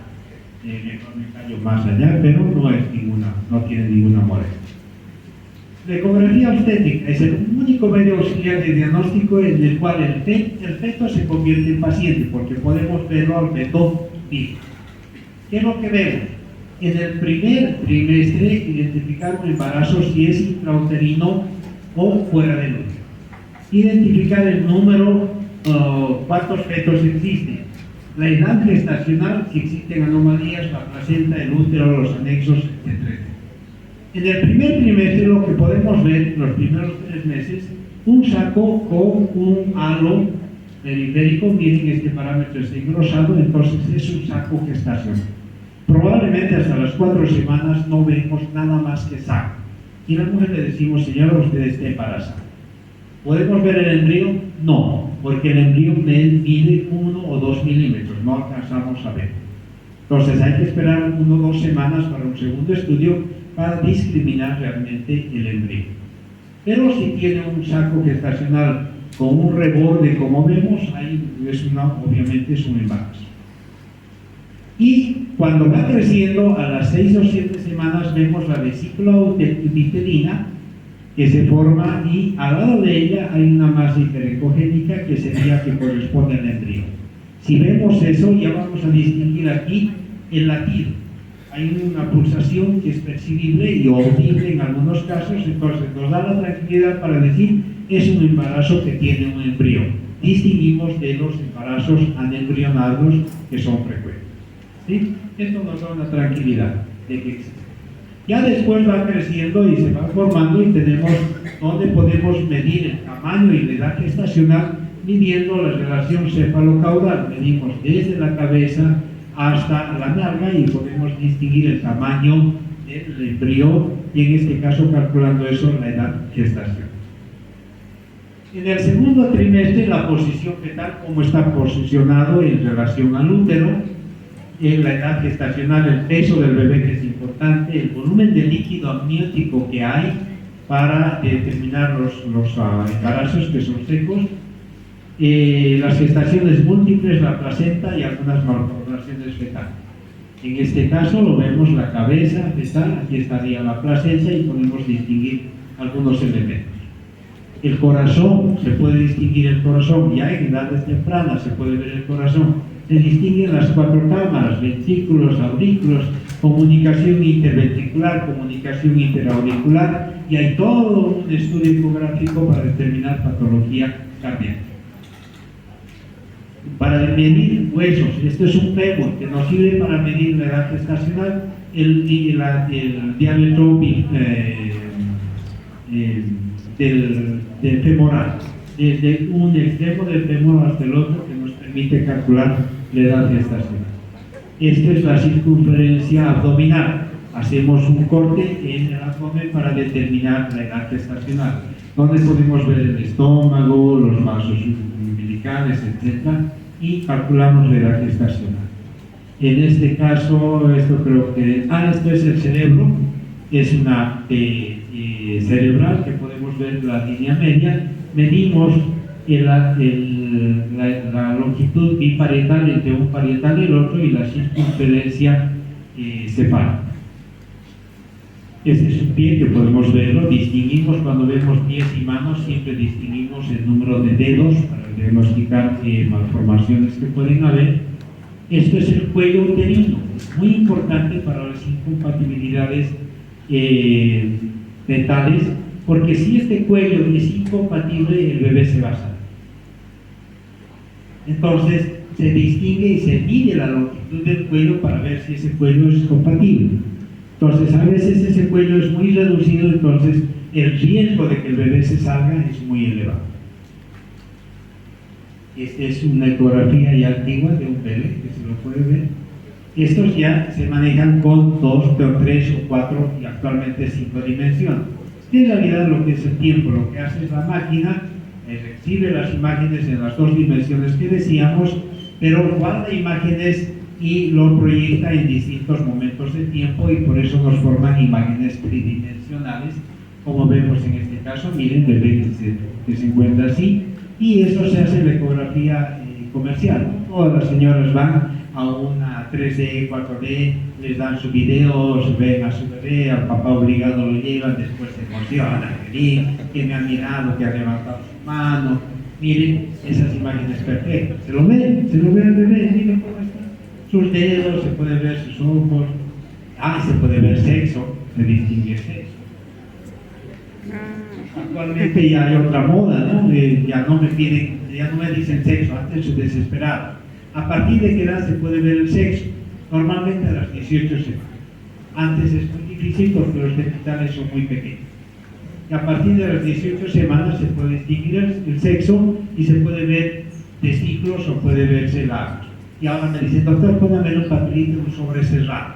S1: Mejor me callo más allá, pero no tiene ninguna molestia. La ecografía obstétrica es el único medio auxiliar de diagnóstico en el cual el feto se convierte en paciente, porque podemos verlo al feto vivo. ¿Qué es lo que vemos? En el primer trimestre identificar un embarazo si es intrauterino o fuera del útero. Identificar el número, cuántos fetos existen, la edad gestacional, si existen anomalías, la placenta, el útero, los anexos, etc. En el primer trimestre lo que podemos ver, los primeros 3 meses, un saco con un halo periférico. Miren, este parámetro está engrosado, entonces es un saco gestacional. Probablemente hasta las 4 semanas no vemos nada más que saco. Y a la mujer le decimos, señora, usted está embarazada. ¿Podemos ver el embrión? No, porque el embrión mide 1 o 2 milímetros, no alcanzamos a ver. Entonces hay que esperar 1 o 2 semanas para un segundo estudio para discriminar realmente el embrión. Pero si tiene un saco gestacional con un reborde, como vemos, ahí obviamente es un embarazo. Y cuando va creciendo, a las 6 o 7 semanas, vemos la vesícula uterina que se forma, y al lado de ella hay una masa hiperecogénica que sería que corresponde al embrión. Si vemos eso, ya vamos a distinguir aquí el latido. Hay una pulsación que es percibible y audible en algunos casos, entonces nos da la tranquilidad para decir es un embarazo que tiene un embrión. Distinguimos de los embarazos anembrionados que son frecuentes. ¿Sí? Esto nos da una tranquilidad de que existe. Ya después va creciendo y se va formando, y tenemos donde podemos medir el tamaño y la edad gestacional midiendo la relación cefalocaudal. Medimos desde la cabeza hasta la nalga y podemos distinguir el tamaño del embrión, y en este caso calculando eso la edad gestacional. En el segundo trimestre, la posición fetal, cómo está posicionado en relación al útero, en la edad gestacional, el peso del bebé, que es importante, el volumen de líquido amniótico que hay para determinar los embarazos que son secos, las gestaciones múltiples, la placenta y algunas malformaciones fetales. En este caso lo vemos la cabeza fetal, aquí estaría la placenta y podemos distinguir algunos elementos. El corazón, se puede distinguir el corazón, ya en edades tempranas se puede ver el corazón. Se distinguen las 4 cámaras, ventrículos, aurículos, comunicación interventricular, comunicación interauricular, y hay todo un estudio ecográfico para determinar patología cardíaca. Para medir huesos, esto es un fémur que nos sirve para medir la edad gestacional, el diámetro del femoral, desde un extremo del fémur hasta el otro, que nos permite calcular la edad gestacional. Esta es la circunferencia abdominal. Hacemos un corte en el abdomen para determinar la edad gestacional, donde podemos ver el estómago, los vasos umbilicales, etc., y calculamos la edad gestacional. En este caso, esto creo que... esto es el cerebro, es una cerebral que podemos ver la línea media. Medimos la longitud biparietal entre un parietal y el otro, y la circunferencia cefálica. Este es un pie que podemos verlo, distinguimos cuando vemos pies y manos, siempre distinguimos el número de dedos para diagnosticar malformaciones que pueden haber. Esto es el cuello uterino, muy importante para las incompatibilidades fetales, porque si este cuello es incompatible, el bebé se va a salir. Entonces se distingue y se mide la longitud del cuello para ver si ese cuello es compatible. Entonces a veces ese cuello es muy reducido, entonces el riesgo de que el bebé se salga es muy elevado. Esta es una ecografía ya antigua de un bebé, que se lo puede ver. Estos ya se manejan con 2, 3 o 4 y actualmente 5 dimensiones. En realidad lo que es el tiempo, lo que hace es la máquina, recibe las imágenes en las 2 dimensiones que decíamos, pero guarda imágenes y lo proyecta en distintos momentos de tiempo, y por eso nos forman imágenes tridimensionales, como vemos en este caso. Miren, bebé que se encuentra así, y eso se hace en la ecografía comercial. Todas las señoras van a una 3D, 4D, les dan su video, se ven a su bebé, al papá obligado lo llevan, después se emociona, que me ha mirado, que ha levantado su mano. Miren esas imágenes perfectas, se lo ve al bebé, miren cómo está, sus dedos, se puede ver sus ojos, se puede ver sexo, se distingue sexo. Actualmente ya hay otra moda, ¿no? Ya no me dicen sexo, antes se desesperaban. A partir de qué edad se puede ver el sexo? Normalmente a las 18 semanas. Antes es muy difícil porque los genitales son muy pequeños. Y a partir de las 18 semanas se puede distinguir el sexo y se puede ver testículos o puede verse labios. Y ahora me dicen, doctor, póngame un papelito sobre cerrado,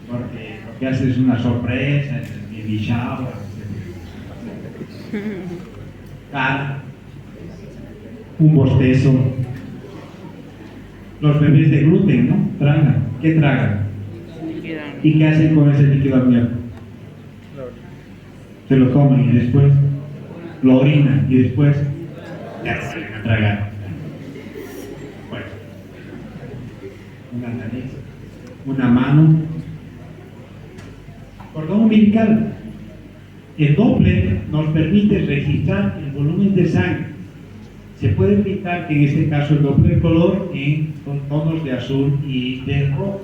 S1: porque lo que hace es una sorpresa, es el baby shower, un bostezo. Los bebés de gluten, ¿no? Tragan. ¿Qué tragan? ¿Y qué hacen con ese líquido amniótico? Se lo toman y después lo orinan y después ya se van a tragar. Bueno, una nariz, una mano, cordón umbilical. El Doppler nos permite registrar el volumen de sangre. Se puede pintar, que en este caso el Doppler color, con tonos de azul y de rojo.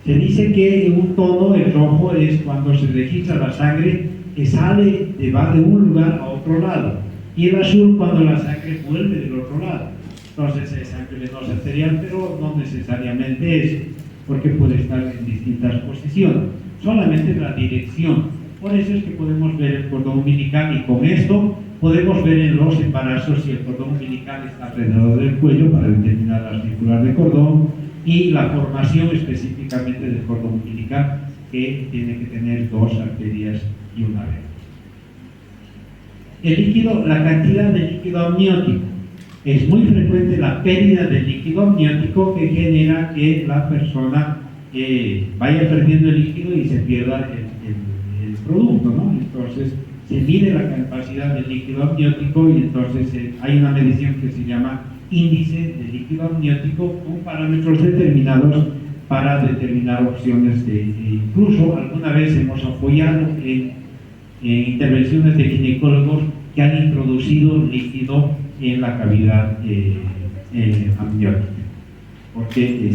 S1: Se dice que en un tono, el rojo, es cuando se registra la sangre que sale, va de un lugar a otro lado, y el azul cuando la sangre vuelve del otro lado. Entonces es sangre venosa arterial, pero no necesariamente es, porque puede estar en distintas posiciones, solamente la dirección. Por eso es que podemos ver el cordón umbilical, y con esto podemos ver en los embarazos si el cordón umbilical está alrededor del cuello para determinar la circular del cordón, y la formación específicamente del cordón umbilical, que tiene que tener 2 arterias y una vena. El líquido, la cantidad de líquido amniótico. Es muy frecuente la pérdida de líquido amniótico, que genera que la persona vaya perdiendo el líquido y se pierda el producto, ¿no? Entonces se mide la capacidad del líquido amniótico, y entonces hay una medición que se llama índice de líquido amniótico, con parámetros determinados para determinar opciones incluso alguna vez hemos apoyado en intervenciones de ginecólogos que han introducido líquido en la cavidad amniótica, porque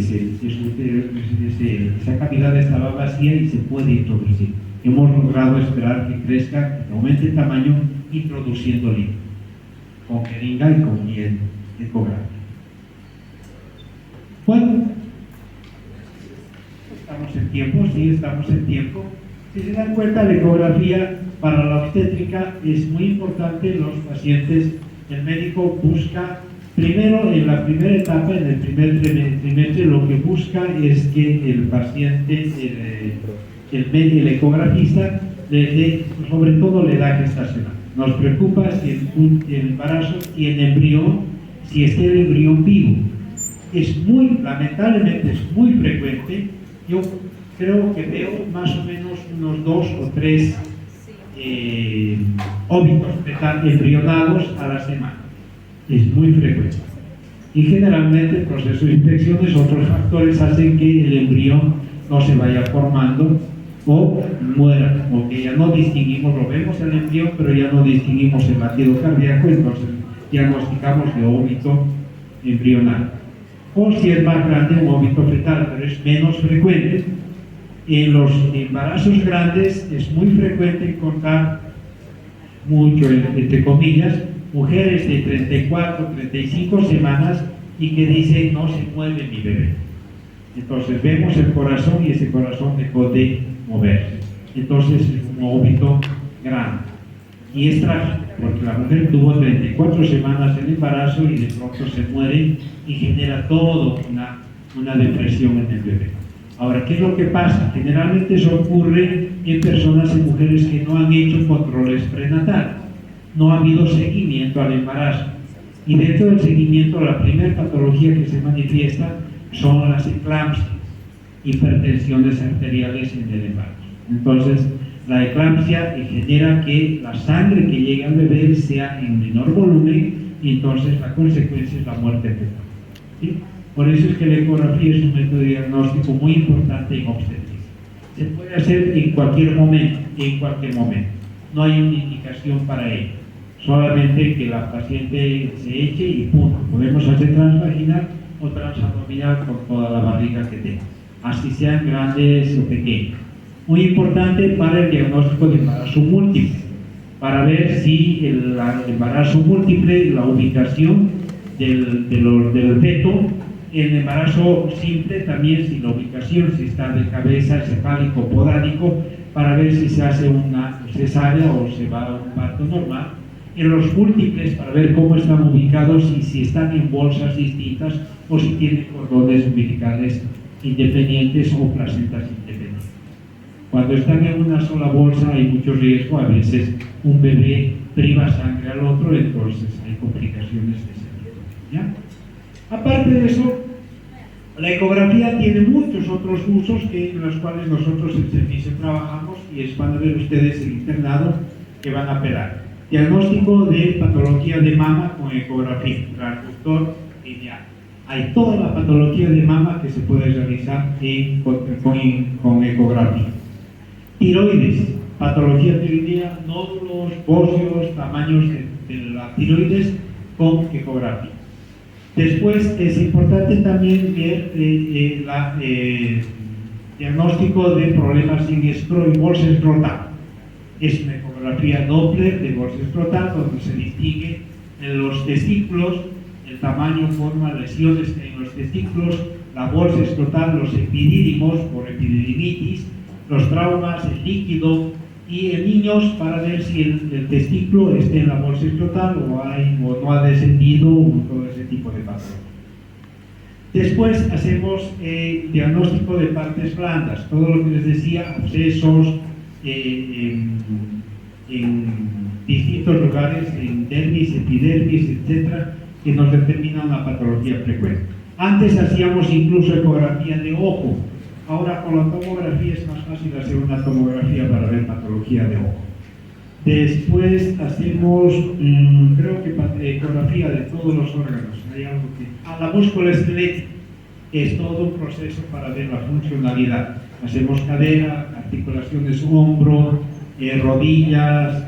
S1: esa cavidad estaba vacía y se puede introducir. Hemos logrado esperar que crezca, que aumente el tamaño, introduciendo líquido con jeringa y con miel ecográfica. Bueno, estamos en tiempo, sí, estamos en tiempo. Si se dan cuenta, la ecografía para la obstétrica es muy importante en los pacientes. El médico busca, primero, en la primera etapa, en el primer trimestre, lo que busca es que el paciente, el ecografista, sobre todo la edad gestacional. Nos preocupa si el embarazo tiene embrión, si está el embrión vivo. Lamentablemente es muy frecuente. Yo creo que veo más o menos unos 2 o 3 óbitos embrionados a la semana. Es muy frecuente. Y generalmente el proceso de infecciones, otros factores hacen que el embrión no se vaya formando o muera, o que ya no distinguimos, lo vemos el embrión, pero ya no distinguimos el latido cardíaco, entonces diagnosticamos de óbito embrional. O si es más grande, un óbito fetal, pero es menos frecuente. En los embarazos grandes es muy frecuente encontrar mucho, entre comillas, mujeres de 34, 35 semanas y que dicen no se mueve mi bebé. Entonces vemos el corazón y ese corazón dejó de moverse. Entonces es un óbito grande. Y es trágico, porque la mujer tuvo 34 semanas en embarazo y de pronto se muere y genera toda una depresión en el bebé. Ahora, ¿qué es lo que pasa? Generalmente eso ocurre en personas, en mujeres que no han hecho controles prenatales. No ha habido seguimiento al embarazo. Y dentro del seguimiento, la primera patología que se manifiesta son las eclampsias, hipertensiones arteriales en el embarazo. Entonces, la eclampsia genera que la sangre que llega al bebé sea en menor volumen, y entonces la consecuencia es la muerte fetal. ¿Sí? Por eso es que la ecografía es un método de diagnóstico muy importante en obstetricia. Se puede hacer en cualquier momento, No hay una indicación para ello. Solamente que la paciente se eche y punto. Podemos hacer transvaginal o transabdominal con toda la barriga que tenga, así sean grandes o pequeños. Muy importante para el diagnóstico de embarazo múltiple, para ver si el embarazo múltiple, la ubicación del feto. En embarazo simple también, si la ubicación, si está de cabeza, cefálico, podálico, para ver si se hace una cesárea o se va a un parto normal. En los múltiples, para ver cómo están ubicados y si están en bolsas distintas o si tienen cordones umbilicales independientes o placentas independientes. Cuando están en una sola bolsa hay mucho riesgo, a veces un bebé priva sangre al otro, entonces hay complicaciones de ese tipo. ¿Ya? Aparte de eso, la ecografía tiene muchos otros usos en los cuales nosotros en servicio trabajamos, y van a ver ustedes el internado que van a apelar. Diagnóstico de patología de mama con ecografía, transductor lineal. Hay toda la patología de mama que se puede realizar con ecografía. Tiroides, patología tiroidea, nódulos, óseos, tamaños de la tiroides con ecografía. Después es importante también ver diagnóstico de problemas en bolsa escrotal. Es una ecografía Doppler de bolsa escrotal donde se distingue en los testículos el tamaño, forma, lesiones en los testículos, la bolsa escrotal, los epidídimos por epididimitis, los traumas, el líquido y en niños para ver si el testículo está en la bolsa escrotal o no ha descendido o todo ese tipo de patrones. Después hacemos diagnóstico de partes blandas, todo lo que les decía, abscesos en distintos lugares, en dermis, epidermis, etcétera, que nos determinan la patología frecuente. Antes hacíamos incluso ecografía de ojo. Ahora con la tomografía es más fácil hacer una tomografía para ver patología de ojo. Después hacemos, creo que ecografía de todos los órganos. Hay algo que... la musculoesquelética, que es todo un proceso para ver la funcionalidad. Hacemos cadera, articulaciones hombro, rodillas,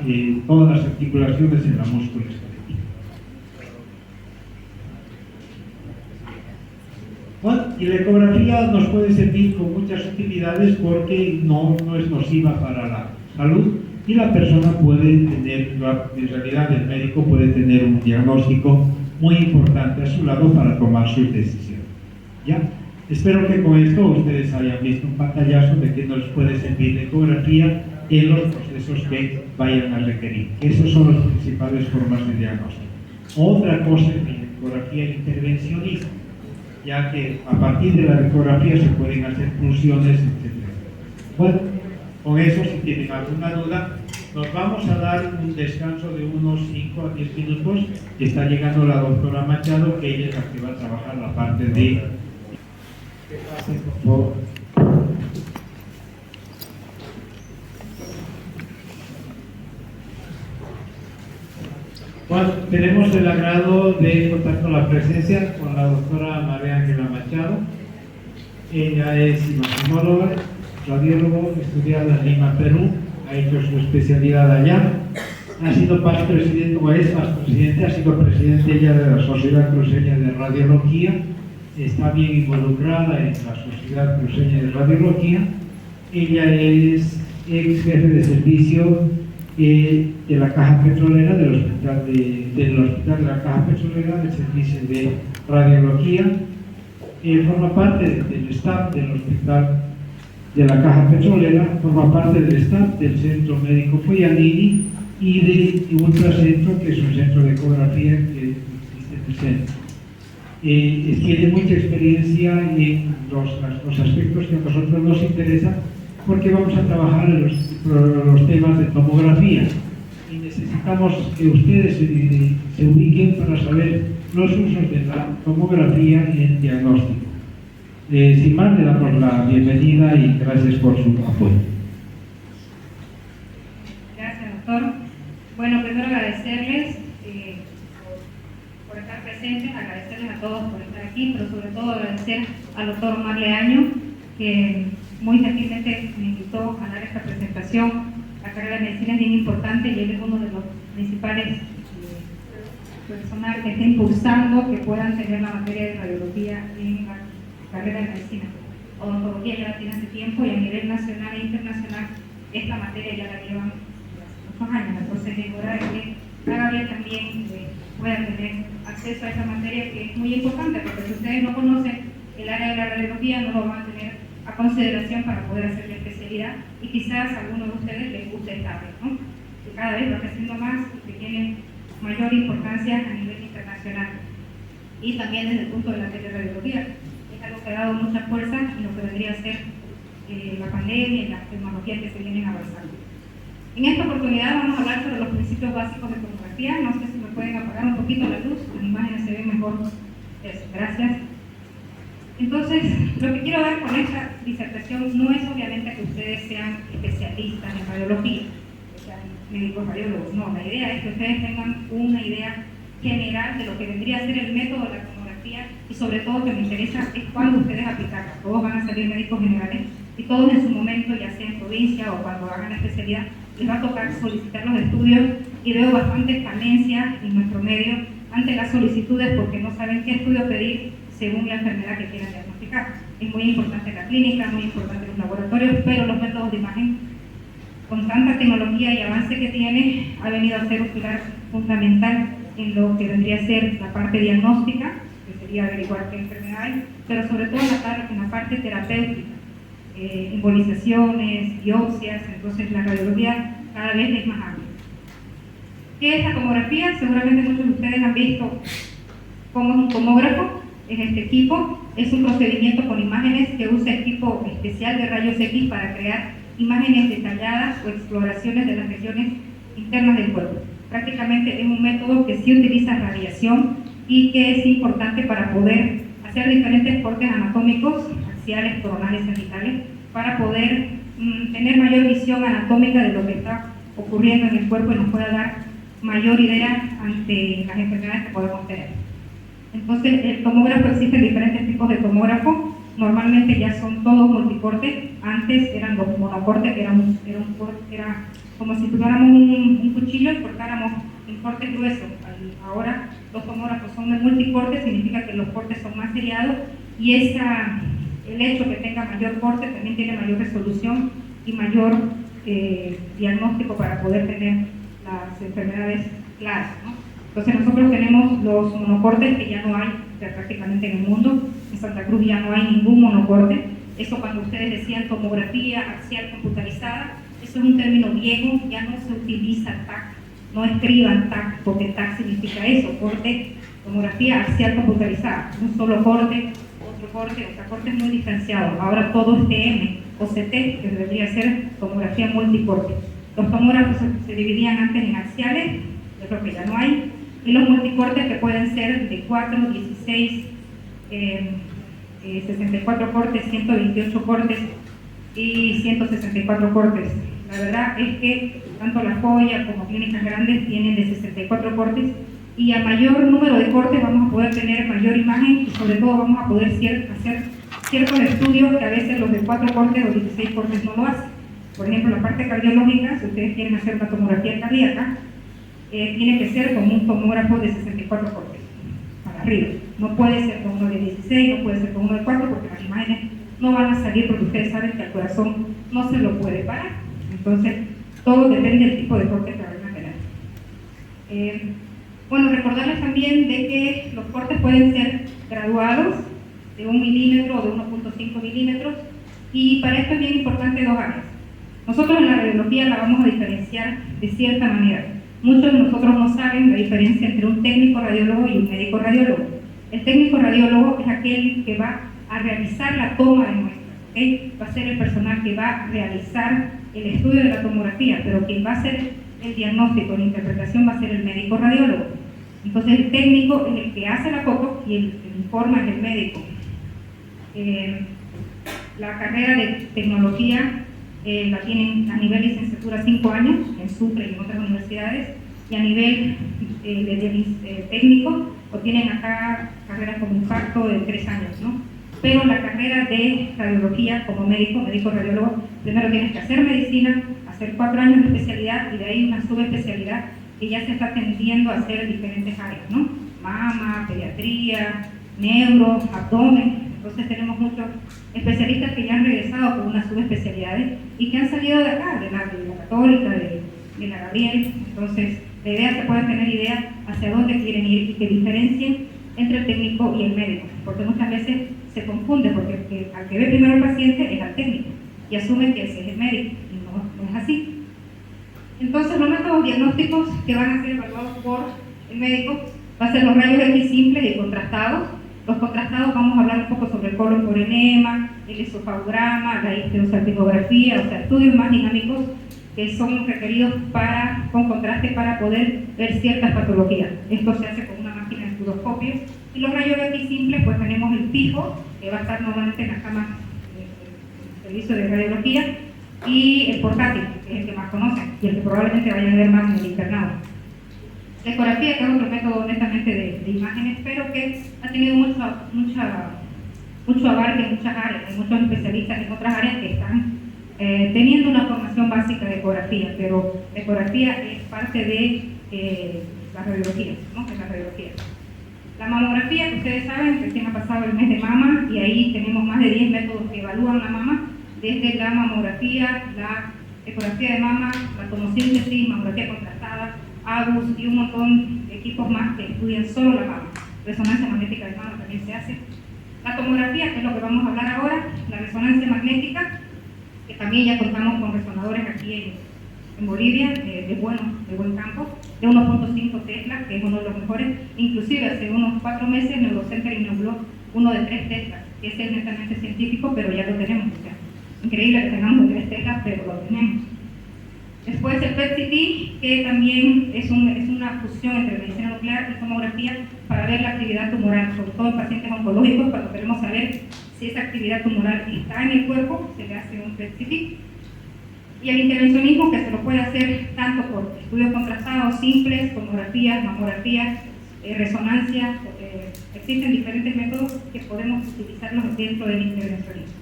S1: todas las articulaciones en la musculoesquelética. Bueno, y la ecografía nos puede servir con muchas utilidades porque no es nociva para la salud y la persona puede tener, en realidad el médico puede tener un diagnóstico muy importante a su lado para tomar sus decisiones. ¿Ya? Espero que con esto ustedes hayan visto un pantallazo de que nos puede servir la ecografía en los procesos que vayan a requerir. Esas son las principales formas de diagnóstico. Otra cosa es la ecografía intervencionista, ya que a partir de la ecografía se pueden hacer funciones, etc. Bueno, con eso, si tienen alguna duda, nos vamos a dar un descanso de unos 5 a 10 minutos. Está llegando la doctora Machado, que ella es la que va a trabajar la parte de... ¿Qué pasa, por favor? Bueno, tenemos el agrado de contar con la presencia con la doctora María Ángela Machado. Ella es imagenóloga, radiólogo, estudiada en Lima, Perú, ha hecho su especialidad allá, ha sido presidente, o es presidente, ha sido presidente ella de la Sociedad Cruceña de Radiología, está bien involucrada en la Sociedad Cruceña de Radiología. Ella es ex jefe de servicio de la Caja Petrolera, del hospital de la Caja Petrolera, del servicio de radiología. Forma parte del staff del hospital de la Caja Petrolera, forma parte del staff del Centro Médico Poyanini y de Ultracentro, que es un centro de ecografía que existe en el centro. Tiene mucha experiencia en los aspectos que a nosotros nos interesan, porque vamos a trabajar en los temas de tomografía y necesitamos que ustedes se ubiquen para saber los usos de la tomografía en diagnóstico. Sin más, le damos la bienvenida y gracias por su apoyo.
S2: Gracias, doctor. Bueno, primero agradecerles por estar presentes, agradecerles a todos por estar aquí, pero sobre todo agradecer al doctor Marle Año, que muy gentilmente me invitó a dar esta presentación. La carrera de medicina es bien importante y él es uno de los principales personal que está impulsando que puedan tener la materia de radiología en la carrera de medicina. Odontología ya la tiene hace tiempo y a nivel nacional e internacional esta materia ya la llevan hace muchos años. Entonces es hora de que cada vez también puedan tener acceso a esta materia, que es muy importante, porque si ustedes no conocen el área de la radiología no lo van a tener a consideración para poder hacer la especialidad, y quizás a algunos de ustedes les guste esta área, ¿no? Que cada vez va creciendo más y que tiene mayor importancia a nivel internacional y también desde el punto de la teleradiología. Es algo que ha dado mucha fuerza en lo que vendría a ser la pandemia y las tecnologías que se vienen avanzando. En esta oportunidad vamos a hablar sobre los principios básicos de tomografía. No sé si me pueden apagar un poquito la luz, las imágenes se ven mejor. Eso, gracias. Entonces, lo que quiero dar con esta disertación no es obviamente que ustedes sean especialistas en radiología. sean médicos radiólogos. No, la idea es que ustedes tengan una idea general de lo que vendría a ser el método de la tomografía y sobre todo que me interesa es cuándo ustedes aplicarla. Todos van a salir médicos generales y todos en su momento, ya sea en provincia o cuando hagan la especialidad, les va a tocar solicitar los estudios y veo bastantes carencias en nuestro medio ante las solicitudes porque no saben qué estudio pedir según la enfermedad que quieran diagnosticar. Es muy importante la clínica, muy importante los laboratorios, pero los métodos de imagen, con tanta tecnología y avance que tiene, ha venido a ser un pilar fundamental en lo que vendría a ser la parte diagnóstica, que sería averiguar qué enfermedad hay, pero sobre todo en la parte terapéutica, embolizaciones, biopsias, entonces la radiología cada vez es más amplia. ¿Qué es la tomografía? Seguramente muchos de ustedes han visto cómo es un tomógrafo. Es este equipo, es un procedimiento con imágenes que usa equipo especial de rayos X para crear imágenes detalladas o exploraciones de las regiones internas del cuerpo. Prácticamente es un método que sí utiliza radiación y que es importante para poder hacer diferentes cortes anatómicos, axiales, coronales, cervicales, para poder tener mayor visión anatómica de lo que está ocurriendo en el cuerpo y nos pueda dar mayor idea ante las enfermedades que podemos tener. Entonces, el tomógrafo, existen diferentes tipos de tomógrafo, normalmente ya son todos multicortes. Antes eran los monocortes, que era como si tuviéramos un cuchillo y cortáramos en cortes gruesos. Ahora los tomógrafos son de multicorte, significa que los cortes son más seriados y el hecho que tenga mayor corte también tiene mayor resolución y mayor diagnóstico para poder tener las enfermedades claras, ¿no? Entonces nosotros tenemos los monocortes que ya no hay prácticamente en el mundo. En Santa Cruz ya no hay ningún monocorte. Eso cuando ustedes decían tomografía axial computarizada, eso es un término viejo, ya no se utiliza TAC, no escriban TAC porque TAC significa eso, corte, tomografía axial computarizada, un solo corte, otro corte, o sea, cortes muy diferenciados. Ahora todo es TM o CT, que debería ser tomografía multicorte. Los tomógrafos se dividían antes en axiales, yo creo que ya no hay, y los multicortes que pueden ser de 4, 16, 64 cortes, 128 cortes y 164 cortes. La verdad es que tanto La Joya como clínicas grandes tienen de 64 cortes y a mayor número de cortes vamos a poder tener mayor imagen y sobre todo vamos a poder hacer ciertos estudios que a veces los de 4 cortes o 16 cortes no lo hacen. Por ejemplo, la parte cardiológica, si ustedes quieren hacer una tomografía cardíaca, tiene que ser con un tomógrafo de 64 cortes para arriba. No puede ser con uno de 16, no puede ser con uno de 4 porque las imágenes no van a salir porque ustedes saben que el corazón no se lo puede parar. Entonces, todo depende del tipo de corte que vayan a tener. Bueno, recordarles también de que los cortes pueden ser graduados de 1 milímetro o de 1.5 milímetros y para esto es bien importante dos áreas. Nosotros en la radiología la vamos a diferenciar de cierta manera. Muchos de nosotros no saben la diferencia entre un técnico radiólogo y un médico radiólogo. El técnico radiólogo es aquel que va a realizar la toma de muestras, ¿okay? Va a ser el personal que va a realizar el estudio de la tomografía, pero quien va a hacer el diagnóstico, la interpretación va a ser el médico radiólogo. Entonces el técnico es el que hace la foto y el que informa es el médico. La carrera de tecnología la tienen a nivel licenciatura 5 años en Sucre y en otras universidades, y a nivel técnico o tienen acá carreras como impacto de 3 años, ¿no? Pero la carrera de radiología como médico radiólogo, primero tienes que hacer medicina, hacer 4 años de especialidad y de ahí una subespecialidad que ya se está tendiendo a hacer diferentes áreas, ¿no? Mama, pediatría, neuro, abdomen. Entonces tenemos muchos especialistas que ya han regresado con unas subespecialidades y que han salido de acá, de la Católica, de la Gabriel. Entonces la idea es que puedan tener idea hacia dónde quieren ir y que diferencien entre el técnico y el médico, porque muchas veces se confunde, porque al que ve primero el paciente es al técnico y asume que ese es el médico y no es así. Entonces los métodos diagnósticos que van a ser evaluados por el médico va a ser los rayos X simples y contrastados. Los contrastados vamos a hablar un poco sobre el colon por enema, el esofagograma, la histerosalpingografía, o sea, estudios más dinámicos que son requeridos con contraste para poder ver ciertas patologías. Esto se hace con una máquina de endoscopio. Y los rayos X simples, pues tenemos el fijo, que va a estar normalmente en la cama del servicio de radiología, y el portátil, que es el que más conocen y el que probablemente vayan a ver más en el internado. La ecografía, que es otro método netamente de imágenes, pero que ha tenido mucho abarque en muchas áreas. Hay muchos especialistas en otras áreas que están teniendo una formación básica de ecografía, pero la ecografía es parte de las radiologías, ¿no? De las radiologías. La mamografía, que ustedes saben, recién ha pasado el mes de mama y ahí tenemos más de 10 métodos que evalúan la mama, desde la mamografía, la ecografía de mama, la tomosíntesis, mamografía contrastada, ABUS y un montón de equipos más que estudian solo la mama. Resonancia magnética de mama también se hace. La tomografía, que es lo que vamos a hablar ahora, la resonancia magnética, que también ya contamos con resonadores aquí en Bolivia, de buen campo, de 1.5 Tesla, que es uno de los mejores. Inclusive hace unos 4 meses Neurocenter inauguró uno de 3 Tesla, que ese es netamente científico, pero ya lo tenemos. O sea, increíble que tengamos de 3 Tesla, pero lo tenemos. Después el PET-CT, que también es una fusión entre medicina nuclear y tomografía para ver la actividad tumoral, sobre todo en pacientes oncológicos, cuando queremos saber si esa actividad tumoral está en el cuerpo, se le hace un PET-CT. Y el intervencionismo, que se lo puede hacer tanto por estudios contrastados, simples, tomografías, mamografías, resonancias, existen diferentes métodos que podemos utilizarlos dentro del intervencionismo.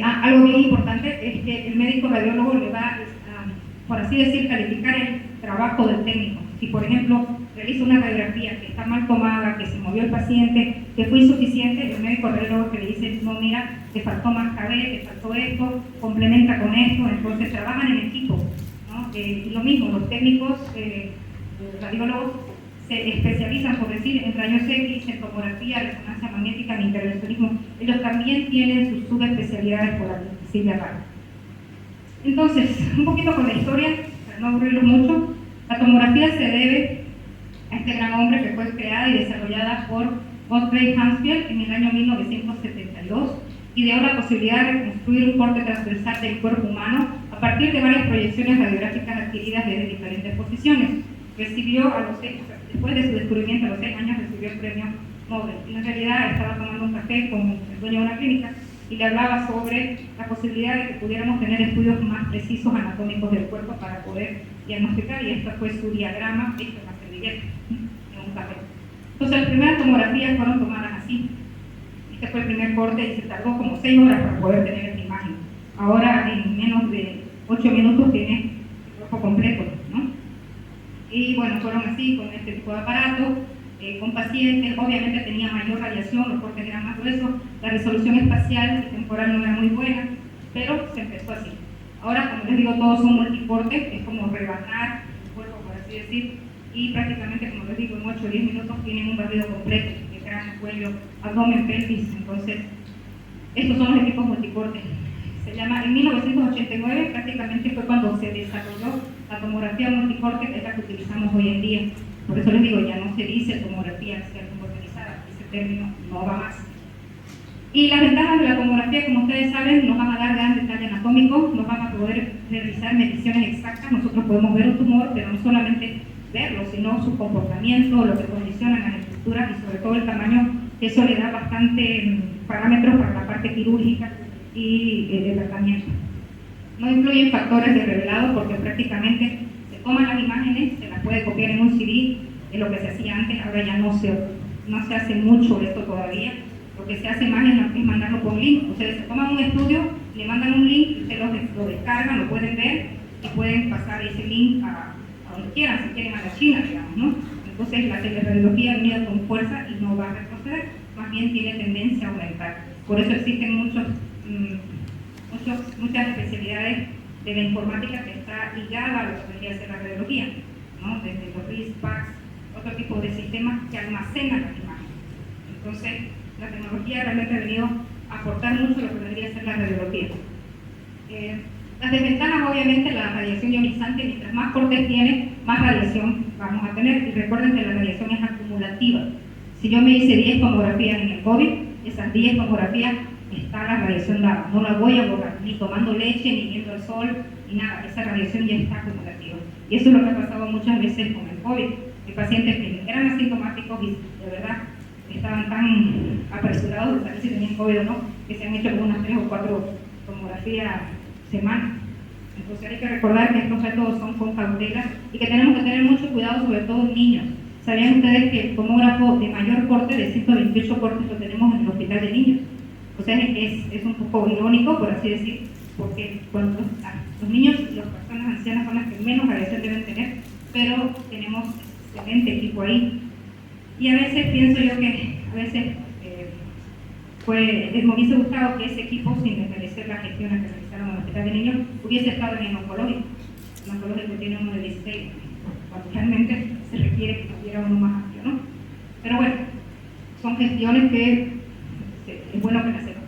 S2: Algo bien importante es que el médico radiólogo le va a, por así decir, calificar el trabajo del técnico. Si, por ejemplo, realiza una radiografía que está mal tomada, que se movió el paciente, que fue insuficiente, el médico radiólogo que le dice, no, mira, te faltó más KB, te faltó esto, complementa con esto, entonces trabajan en equipo, ¿no? Y lo mismo, los técnicos radiólogos se especializan, por decir, en rayos X, en tomografía, resonancia magnética, en intervencionismo. Ellos también tienen sus subespecialidades, por así llamarlo. Entonces, un poquito con la historia, para no aburrirlos mucho, la tomografía se debe a este gran hombre que fue creada y desarrollada por Gottfried Hansfield en el año 1972, ideó la posibilidad de reconstruir un corte transversal del cuerpo humano a partir de varias proyecciones radiográficas adquiridas desde diferentes posiciones. Recibió después de su descubrimiento a los 6 años, recibió el premio Nobel. Y en realidad estaba tomando un café con el dueño de una clínica y le hablaba sobre la posibilidad de que pudiéramos tener estudios más precisos anatómicos del cuerpo para poder diagnosticar, y esto fue su diagrama hecho en la servilleta, en un café. Entonces las primeras tomografías fueron tomadas así. Este fue el primer corte y se tardó como 6 horas para poder tener esta imagen. Ahora en menos de 8 minutos tiene el cuerpo completo, ¿no? Y bueno, fueron así, con este tipo de aparato, con pacientes. Obviamente tenía mayor radiación, los cortes eran más gruesos, la resolución espacial y temporal no era muy buena, pero se empezó así. Ahora, como les digo, todos son multicortes, es como rebanar el cuerpo, por así decir, y prácticamente, como les digo, en 8 o 10 minutos tienen un barrido completo de cráneo, cuello, abdomen, pelvis. Entonces, estos son los equipos multicortes. Se llama, en 1989 prácticamente fue cuando se desarrolló la tomografía multicorte, que es la que utilizamos hoy en día. Por eso les digo, ya no se dice tomografía axial computarizada, ese término no va más. Y las ventajas de la tomografía, como ustedes saben, nos van a dar gran detalle anatómico, nos van a poder realizar mediciones exactas. Nosotros podemos ver un tumor, pero no solamente verlo, sino su comportamiento, lo que condicionan las estructuras y sobre todo el tamaño, que eso le da bastante parámetros para la parte quirúrgica y el tratamiento. No incluyen factores de revelado porque prácticamente se toman las imágenes, se las puede copiar en un CD, es lo que se hacía antes. Ahora ya no se hace mucho esto todavía. Lo que se hace más es mandarlo por link. Ustedes se toman un estudio, le mandan un link, ustedes lo descargan, lo pueden ver y pueden pasar ese link a donde quieran, si quieren a la China, digamos, ¿no? Entonces la teleradiología ha venido con fuerza y no va a retroceder, más bien tiene tendencia a aumentar. Por eso existen muchas especialidades de la informática que está ligada a lo que debería ser la radiología, ¿no? Desde los RIS-PACS, otro tipo de sistemas que almacenan las imágenes. Entonces, la tecnología realmente ha venido a aportar mucho a lo que debería ser la radiología. Las desventajas, obviamente, la radiación ionizante, mientras más cortes tiene, más radiación vamos a tener. Y recuerden que la radiación es acumulativa. Si yo me hice 10 tomografías en el COVID, esas 10 tomografías está la radiación dada. No la voy a borrar, ni tomando leche, ni viendo el sol, ni nada. Esa radiación ya está acumulativa. Y eso es lo que ha pasado muchas veces con el COVID. Hay pacientes que eran asintomáticos y de verdad estaban tan apresurados de saber si tenían COVID o no, que se han hecho como unas 3 o 4 tomografías semana. Entonces hay que recordar que estos métodos son con cautela y que tenemos que tener mucho cuidado, sobre todo en niños. ¿Sabían ustedes que el tomógrafo de mayor corte, de 128 cortes, lo tenemos en el hospital de niños? O sea, es un poco irónico, por así decir, porque cuando los niños y las personas ancianas son las que menos radiación deben tener, pero tenemos excelente equipo ahí. Y a veces pienso yo que me hubiese gustado que ese equipo, sin desmerecer las gestiones que realizaron en el hospital de niños, hubiese estado en el oncológico. El oncológico tiene uno de 16, cuando realmente se requiere que tuviera uno más amplio, ¿no? Pero bueno, son gestiones que es bueno que las sepan.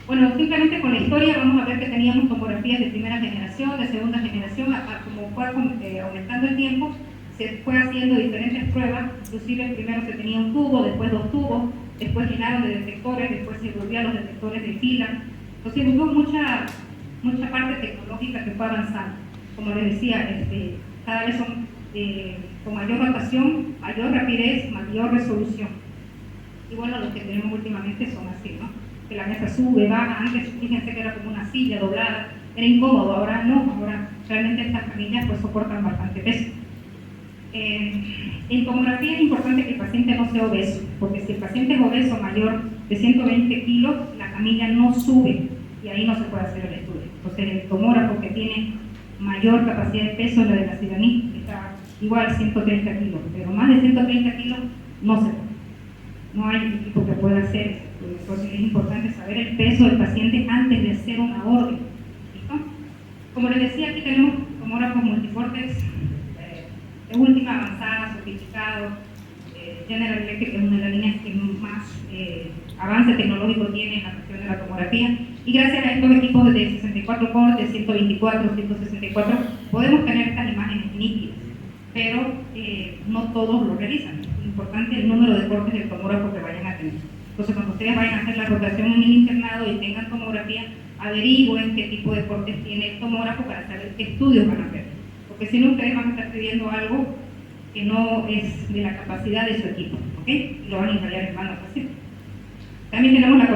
S2: Bueno, simplemente con la historia vamos a ver que teníamos tomografías de primera generación, de segunda generación, como fue aumentando el tiempo, se fue haciendo diferentes pruebas, inclusive primero se tenía un tubo, después 2 tubos, después llenaron de detectores, después se volvían los detectores de fila. Entonces hubo mucha parte tecnológica que fue avanzando. Como les decía, cada vez son con mayor rotación, mayor rapidez, mayor resolución. Y bueno, los que tenemos últimamente son así, ¿no? Que la mesa sube, baja, antes fíjense que era como una silla doblada, era incómodo, ahora no, ahora realmente estas camillas pues soportan bastante peso. En tomografía es importante que el paciente no sea obeso, porque si el paciente es obeso mayor de 120 kilos, la camilla no sube y ahí no se puede hacer el estudio. Entonces el tomógrafo que tiene mayor capacidad de peso es la de la Ciraní, que está igual 130 kilos, pero más de 130 kilos no se puede. No hay equipo que pueda hacer eso. Entonces es importante saber el peso del paciente antes de hacer una orden. ¿Listo? Como les decía, aquí tenemos tomógrafos multiportes de última avanzada, sofisticado. General Electric es una de las líneas que más avance tecnológico tiene en la cuestión de la tomografía. Y gracias a estos equipos de 64 cortes, 124, 164, podemos tener estas imágenes nítidas. Pero no todos lo realizan. Es importante el número de cortes del tomógrafo que vayan a tener. Entonces, cuando ustedes vayan a hacer la rotación en el internado y tengan tomografía, averigüen qué tipo de cortes tiene el tomógrafo para saber qué estudios van a hacer. Porque si no, ustedes van a estar pidiendo algo que no es de la capacidad de su equipo, ¿ok? Y lo van a ensayar en mano fácil. También tenemos la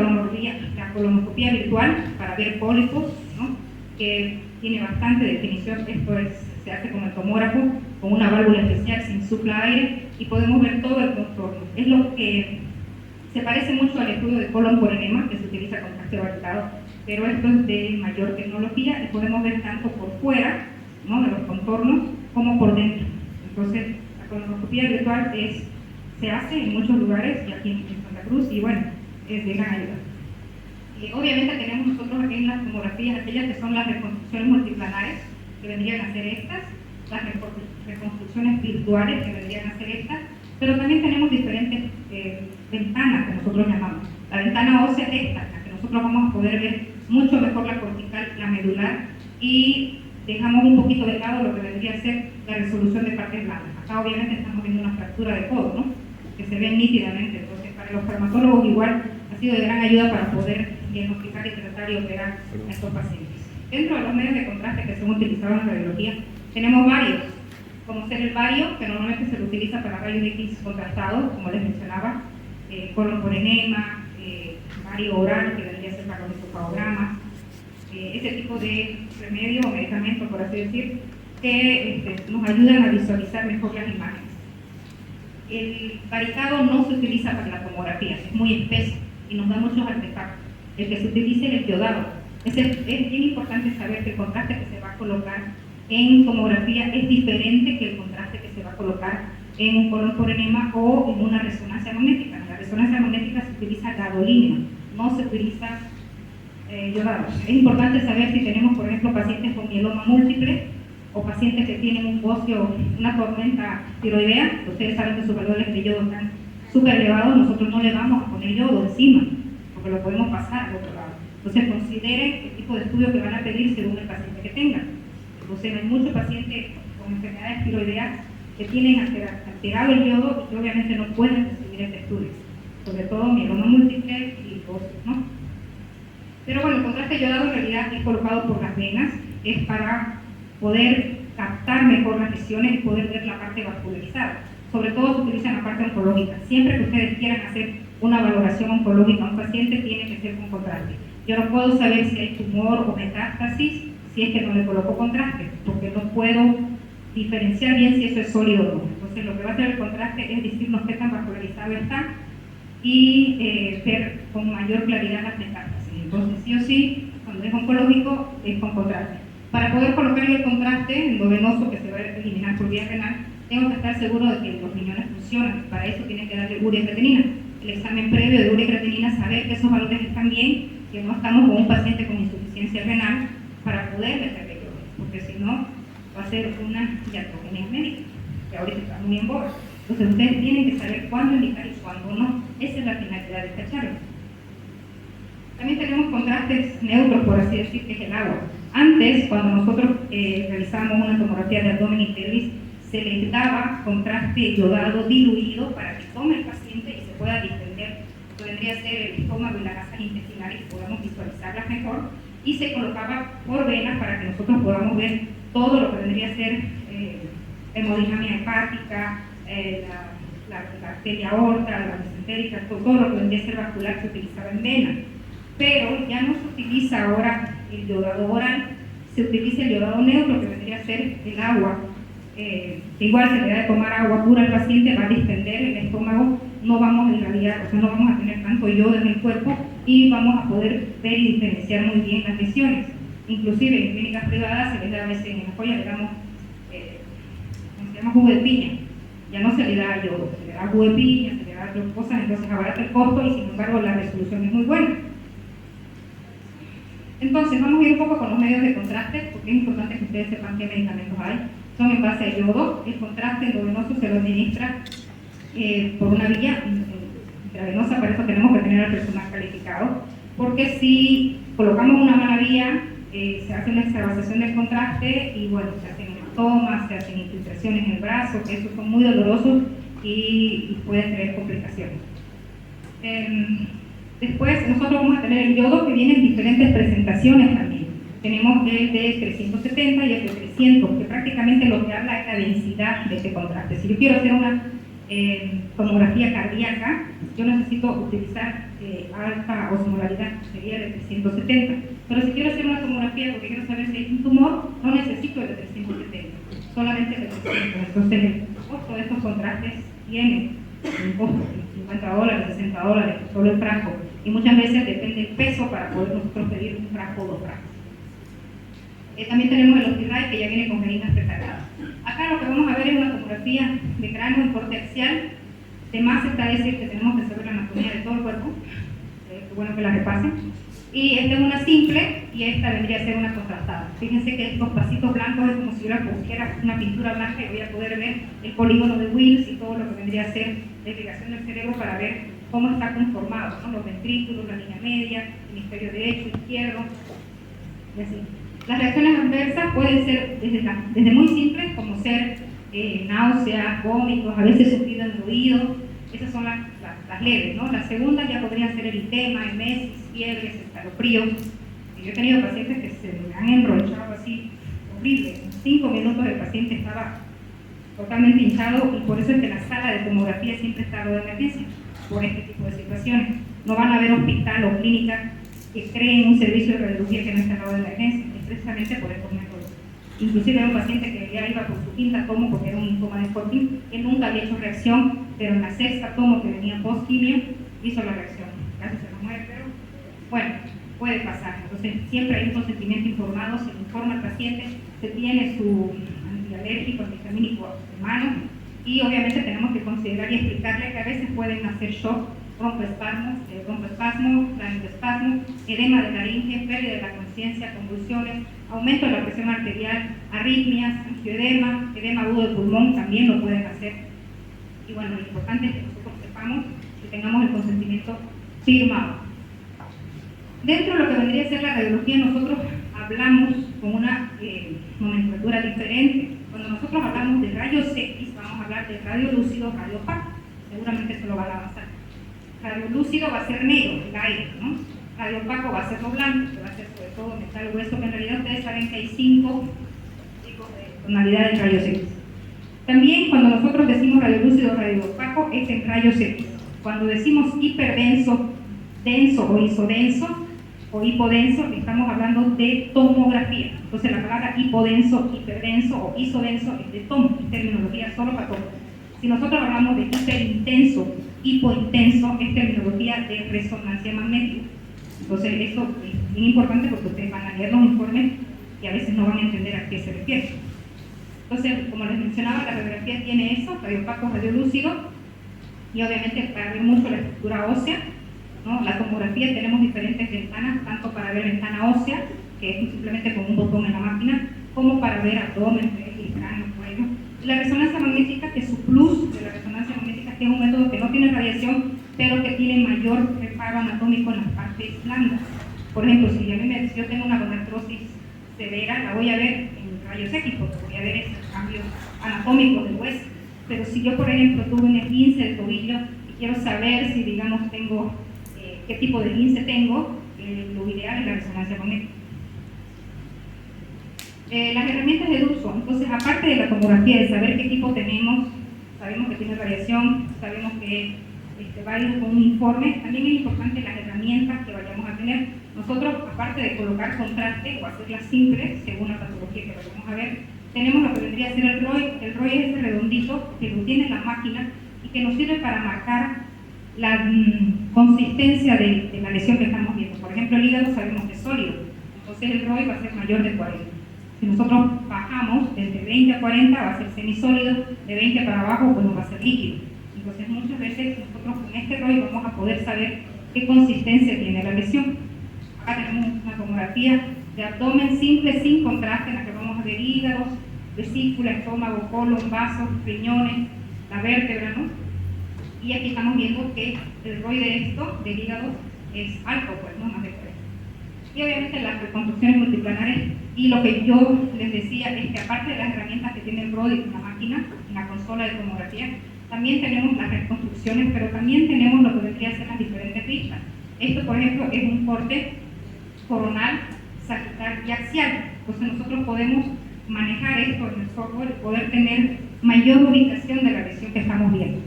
S2: colonoscopía virtual para ver pólipos, ¿no? Que tiene bastante definición. Esto se hace con el tomógrafo, con una válvula especial, sin insufla aire, y podemos ver todo el contorno. Es lo que se parece mucho al estudio de colon por enema, que se utiliza con trasteo validado, pero esto es de mayor tecnología y podemos ver tanto por fuera, ¿no?, de los contornos, como por dentro. Entonces, la colonoscopía virtual se hace en muchos lugares, y aquí en Santa Cruz, y bueno, es de gran ayuda. Obviamente tenemos nosotros aquí en las tomografías aquellas que son las reconstrucciones multiplanares, que vendrían a ser estas, las reconstrucciones virtuales, que vendrían a ser estas, pero también tenemos diferentes ventanas que nosotros llamamos. La ventana ósea es esta, la que nosotros vamos a poder ver mucho mejor la cortical, la medular, y dejamos un poquito de lado lo que vendría a ser la resolución de partes blandas. Acá obviamente estamos viendo una fractura de codo, ¿no?, que se ve nítidamente. Entonces, para los farmacólogos igual ha sido de gran ayuda para poder diagnosticar y tratar y operar a estos pacientes. Dentro de los medios de contraste que son utilizados en radiología, tenemos varios, como ser el bario, que normalmente se lo utiliza para rayos X contrastados, como les mencionaba, colon por enema, bario oral, que debería ser para los esofagogramas, ese tipo de remedio o medicamento, por así decir, que nos ayudan a visualizar mejor las imágenes. El varicado no se utiliza para la tomografía, es muy espeso y nos da muchos artefactos. El que se utiliza es el iodado. Es bien importante saber que el contraste que se va a colocar en tomografía es diferente que el contraste que se va a colocar en un colon por enema o en una resonancia magnética. En la resonancia magnética se utiliza gadolínio, no se utiliza iodado. Es importante saber si tenemos, por ejemplo, pacientes con mieloma múltiple o pacientes que tienen un bocio, una tormenta tiroidea. Ustedes saben que sus valores de yodo están súper elevados. Nosotros no le vamos a poner yodo encima, porque lo podemos pasar al otro lado. Entonces consideren el tipo de estudio que van a pedir según el paciente que tengan. Entonces hay muchos pacientes con enfermedades tiroideas que tienen alterado el yodo y que obviamente no pueden recibir este estudio, sobre todo mieloma múltiple y bocio, ¿no? Pero bueno, el contraste yodado en realidad es colocado por las venas, es para poder captar mejor las lesiones y poder ver la parte vascularizada. Sobre todo se utiliza en la parte oncológica. Siempre que ustedes quieran hacer una valoración oncológica a un paciente tiene que ser con contraste. Yo no puedo saber si hay tumor o metástasis si es que no le coloco contraste, porque no puedo diferenciar bien si eso es sólido o no. Entonces lo que va a hacer el contraste es decirnos qué tan vascularizado está y ver con mayor claridad las metástasis. Entonces sí o sí, cuando es oncológico es con contraste. Para poder colocarle el contraste endovenoso que se va a eliminar por vía renal, tengo que estar seguro de que los riñones funcionan. Para eso tiene que darle urea y creatinina. El examen previo de urea y creatinina, saber que esos valores están bien, que no estamos con un paciente con insuficiencia renal para poder meterle yodo, porque si no va a ser una iatrogenia médica, que ahorita está muy en boga. Entonces ustedes tienen que saber cuándo indicar y cuándo no. Esa es la finalidad de esta charla. También tenemos contrastes neutros, por así decir, que es el agua. Antes, cuando nosotros realizábamos una tomografía de abdomen y pelvis, se les daba contraste yodado diluido para que tome el paciente y se pueda distender. Vendría a ser el estómago y las gasas intestinales, que podamos visualizarlas mejor, y se colocaba por vena para que nosotros podamos ver todo lo que vendría a ser hemodinamia hepática, la arteria aorta, la mesentérica, todo lo que vendría a ser vascular se utilizaba en vena. Pero ya no se utiliza ahora el yodado oral, se utiliza el yodado neutro, que vendría a ser el agua. Igual se le da de tomar agua pura al paciente, va a distender el estómago, no vamos a irradiar, o sea, no vamos a tener tanto yodo en el cuerpo y vamos a poder ver y diferenciar muy bien las lesiones. Inclusive en clínicas privadas se les da a veces en la joya, le damos, ¿cómo se llama? Jugo de piña. Ya no se le da yodo, se le da jugo de piña, se le da otras cosas, entonces abarata el costo y sin embargo la resolución es muy buena. Entonces vamos a ir un poco con los medios de contraste, porque es importante que ustedes sepan qué medicamentos hay. Son en base a yodo. El contraste endovenoso se lo administra por una vía intravenosa, para eso tenemos que tener al personal calificado, porque si colocamos una mala vía, se hace una extravasación del contraste y bueno, se hacen hematomas, se hacen infiltraciones en el brazo, que esos son muy dolorosos y pueden tener complicaciones. Después nosotros vamos a tener el yodo, que viene en diferentes presentaciones también. Tenemos el de 370 y el de 300, que prácticamente lo que habla es la densidad de este contraste. Si yo quiero hacer una tomografía cardíaca, yo necesito utilizar alta osmolaridad, sería el de 370. Pero si quiero hacer una tomografía porque quiero saber si hay un tumor, no necesito el de 370, solamente el de 300. Entonces el costo de estos contrastes tiene un costo de $50, $60, solo el frasco. Y muchas veces depende el peso para poder nosotros pedir un frasco o dos frascos. También tenemos el OptiRite, que ya viene con jeringas precargadas. Acá lo que vamos a ver es una tomografía de cráneo en corte axial. De más está decir que tenemos que saber la anatomía de todo el cuerpo. Es bueno que la repasen. Y esta es una simple y esta vendría a ser una contrastada. Fíjense que estos pasitos blancos es como si yo pusiera una pintura blanca y voy a poder ver el polígono de Wills y todo lo que vendría a ser la irrigación del cerebro para ver cómo está conformado, ¿no? Los ventrículos, la línea media, el hemisferio derecho, izquierdo, y así. Las reacciones adversas pueden ser desde muy simples, como ser náuseas, vómitos, a veces sufrido en el oído. Esas son las leves, ¿no? Las segundas ya podrían ser eritema, emesis, fiebres, escalofríos. Yo he tenido pacientes que se me han enrollado así, horrible. En 5 minutos el paciente estaba totalmente hinchado y por eso es que la sala de tomografía siempre está de emergencia, por este tipo de situaciones. No van a haber hospital o clínica que creen un servicio de radiología que no está en lado de emergencia, es precisamente por estos métodos. Inclusive era un paciente que ya iba por su quinta tomo porque era un linfoma de Hodgkin, él nunca había hecho reacción, pero en la sexta tomo que venía post-quimio hizo la reacción. Casi se nos muere, pero bueno, puede pasar. Entonces siempre hay un consentimiento informado, se informa al paciente, se tiene su antialérgico, antihistamínico en mano y obviamente tenemos que considerar y explicarle que a veces pueden hacer shock, broncoespasmo, laryngoespasmo, edema de laringe, pérdida de la conciencia, convulsiones, aumento de la presión arterial, arritmias, angioedema, edema agudo de pulmón también lo pueden hacer. Y bueno, lo importante es que nosotros sepamos que tengamos el consentimiento firmado. Dentro de lo que vendría a ser la radiología, nosotros hablamos con una nomenclatura diferente. Cuando nosotros hablamos de rayos X, vamos a hablar de radio lúcido, radio opaco. Seguramente se lo van a avanzar. Radio lúcido va a ser negro, el aire, ¿no? Radio opaco va a ser lo blanco, que va a ser sobre todo metal hueso, que en realidad ustedes saben que hay 5 tipos de tonalidades de rayos X. También cuando nosotros decimos radio lúcido, radio opaco, es en rayos X. Cuando decimos hiperdenso, denso o isodenso o hipodenso, estamos hablando de tomografía. Entonces la palabra hipodenso, hiperdenso o isodenso es de tomo, es terminología solo para tomo. Si nosotros hablamos de hiperintenso, hipointenso, es terminología de resonancia magnética. Entonces eso es bien importante porque ustedes van a leer los informes y a veces no van a entender a qué se refiere. Entonces, como les mencionaba, la radiografía tiene eso, radiopaco, radiolúcido, y obviamente para ver mucho la estructura ósea, ¿no? La tomografía tenemos diferentes ventanas, tanto para ver ventana ósea, que es simplemente con un botón en la máquina, como para ver abdomen, pecho, cráneo, cuello. La resonancia magnética, que su plus de la resonancia magnética, que es un método que no tiene radiación, pero que tiene mayor reparo anatómico en las partes blandas. Por ejemplo, si yo tengo una gonartrosis severa, la voy a ver en rayos X, porque voy a ver esos cambios anatómicos del hueso. Pero si yo, por ejemplo, tuve un esguince del tobillo y quiero saber si, digamos, tengo qué tipo de esguince tengo, lo ideal es la resonancia magnética. Las herramientas de uso, entonces, aparte de la tomografía, de saber qué tipo tenemos, sabemos que tiene radiación, sabemos que va a ir con un informe, también es importante las herramientas que vayamos a tener. Nosotros, aparte de colocar contraste o hacerlas simples, según la patología que vayamos a ver, tenemos lo que vendría a ser el ROI. El ROI es ese redondito que lo tiene la máquina y que nos sirve para marcar la consistencia de la lesión que estamos viendo. Por ejemplo, el hígado sabemos que es sólido, entonces el ROI va a ser mayor de 40. Si nosotros bajamos desde 20 a 40 va a ser semisólido, de 20 para abajo pues va a ser líquido. Entonces muchas veces nosotros con este ROI vamos a poder saber qué consistencia tiene la lesión. Acá tenemos una tomografía de abdomen simple, sin contraste, en la que vamos a ver hígados, vesícula, estómago, colon, vasos, riñones, la vértebra, ¿no? Y aquí estamos viendo que el ROI de esto, del hígado, es alto, pues, ¿no? Más de 40. Y obviamente las reconstrucciones multiplanares, y lo que yo les decía es que aparte de las herramientas que tiene el ROI en la máquina, en la consola de tomografía, también tenemos las reconstrucciones, pero también tenemos lo que vendría a ser las diferentes vistas. Esto, por ejemplo, es un corte coronal, sagital y axial. Entonces nosotros podemos manejar esto en el software y poder tener mayor ubicación de la lesión que estamos viendo.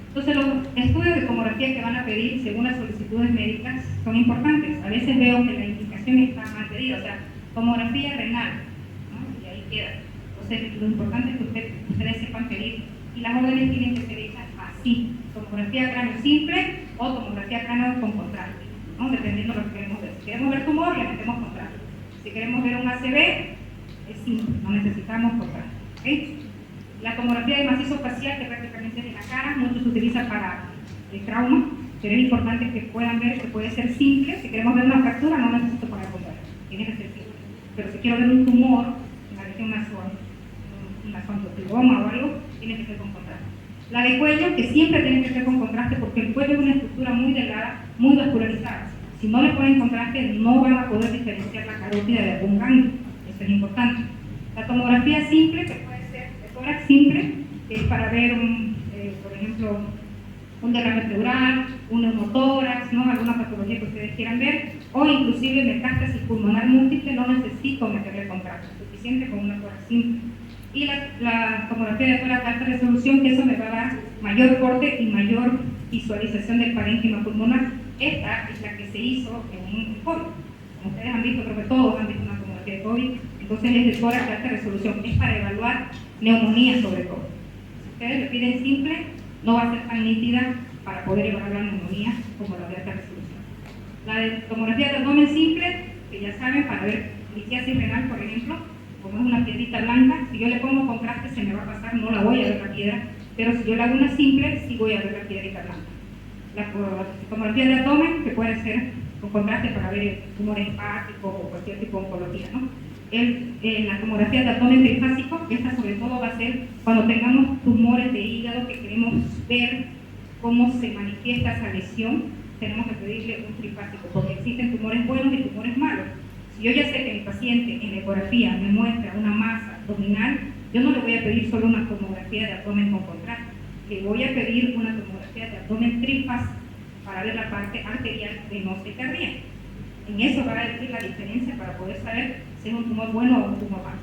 S2: Entonces los estudios de tomografía que van a pedir según las solicitudes médicas son importantes. A veces veo que la indicación está mal pedida, o sea, tomografía renal, ¿no? Y ahí queda. Entonces lo importante es que ustedes sepan pedir, y las órdenes tienen que ser hechas así: tomografía cráneo simple o tomografía cráneo con contraste, ¿no? Dependiendo de lo que queremos ver. Si queremos ver tumor, le metemos contraste. Si queremos ver un ACV, es simple, no necesitamos contraste. ¿Okay? La tomografía de macizo facial, que prácticamente es en la cara, mucho se utiliza para el trauma, pero es importante que puedan ver que puede ser simple. Si queremos ver una fractura, no necesito poner contraste, tiene que ser simple. Pero si quiero ver un tumor, en la región nasogenioma o algo, tiene que ser con contraste. La de cuello, que siempre tiene que ser con contraste, porque el cuello es una estructura muy delgada, muy vascularizada. Si no le ponen contraste, no van a poder diferenciar la carótida de algún ganglio. Eso es importante. La tomografía simple, que puede ser de tórax simple, que es para ver, por ejemplo, un derrame pleural, un neumotórax, ¿no? Alguna patología que ustedes quieran ver, o inclusive metástasis pulmonar múltiple, no necesito meterle contraste, es suficiente con una tórax simple. Y la tomografía de tórax de alta resolución, que eso me va a dar mayor corte y mayor visualización del parénquima pulmonar. Esta es la que se hizo en un COVID. Como ustedes han visto, creo que todos han visto una tomografía de COVID, entonces es de tórax de alta resolución, es para evaluar neumonía sobre todo. Si ustedes le piden simple, no va a ser tan nítida para poder evaluar la neumonía como la de alta resolución. La de tomografía de abdomen simple, que ya saben, para ver litiasis renal, por ejemplo, como es una piedrita blanca, si yo le pongo contraste se me va a pasar, no la voy a ver la piedra, pero si yo le hago una simple, sí voy a ver la piedrita blanca. La tomografía de abdomen, que puede ser con contraste para ver el tumor hepático o cualquier tipo de oncología, ¿no? La tomografía de abdomen trifásico, esta sobre todo va a ser cuando tengamos tumores de hígado que queremos ver cómo se manifiesta esa lesión, tenemos que pedirle un trifásico, porque existen tumores buenos y tumores malos. Si yo ya sé que mi paciente en la ecografía me muestra una masa abdominal, yo no le voy a pedir solo una tomografía de abdomen con contraste, le voy a pedir una tomografía de abdomen trifásico para ver la parte arterial, venosa y cardíaca. En eso va a decir la diferencia para poder saber si es un tumor bueno o un tumor malo.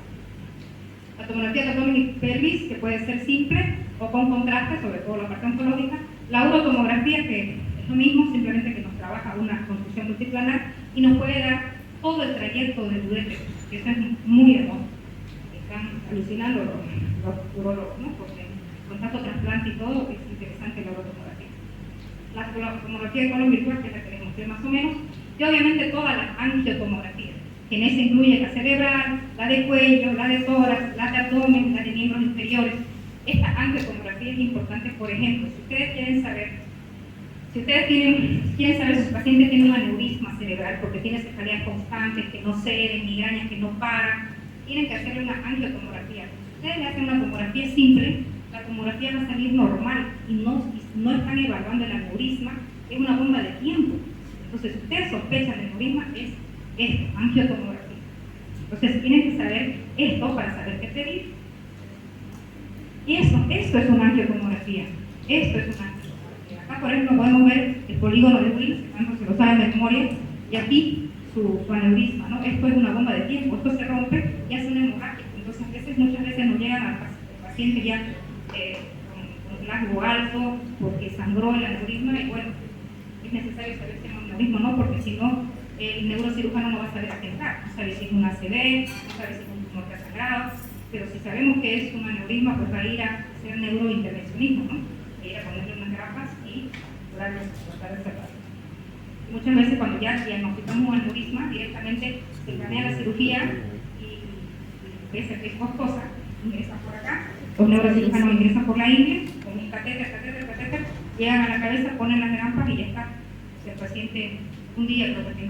S2: La tomografía de abdomen y pelvis, que puede ser simple o con contraste, sobre todo la parte oncológica, La urotomografía, que es lo mismo, simplemente que nos trabaja una construcción multiplanar y nos puede dar todo el trayecto del uréter, que eso es muy hermoso. Están alucinando los urólogos, ¿no? Porque con tanto trasplante y todo, es interesante la urotomografía. La tomografía de colon virtual, que es la que les mostré más o menos, y obviamente todas las angiotomografías, que en ese incluye la cerebral, la de cuello, la de tórax, la de abdomen, la de miembros inferiores. Esta angiotomografía es importante, por ejemplo, si ustedes quieren saber si su paciente tiene un aneurisma cerebral porque tiene cefaleas constantes, que no ceden, migrañas que no paran, tienen que hacerle una angiotomografía. Si ustedes le hacen una tomografía simple, la tomografía va a salir normal y no están evaluando el aneurisma, es una bomba de tiempo. Entonces, si ustedes sospechan de aneurisma, es esto, angiotomografía. Entonces, tienen que saber esto para saber qué pedir. Y esto es una angiotomografía. Esto es una angiotomografía. Acá, por ejemplo, podemos ver el polígono de Wills, cuando se lo sabe de memoria, y aquí su aneurisma, ¿no? Esto es una bomba de tiempo, esto se rompe y hace una hemorragia. Entonces, muchas veces nos llegan al paciente ya con rasgo alto, porque sangró el aneurisma, y bueno, es necesario saber si es un aneurisma o no, porque si no, el neurocirujano no va a saber atentar, no sabe si es un ACV, no sabe si es un tumor sangrado, pero si sabemos que es un aneurisma, pues va a ir a hacer neurointervencionismo, ¿no? Va a ir a ponerle unas grapas y tratar de cerrar. Muchas veces cuando ya diagnosticamos un aneurisma, directamente se planea la cirugía y pese a que es costosa, ingresan por acá, los neurocirujanos ingresan por la ingle, con un catéter, llegan a la cabeza, ponen las grampas y ya está. O sea, el paciente un día creo que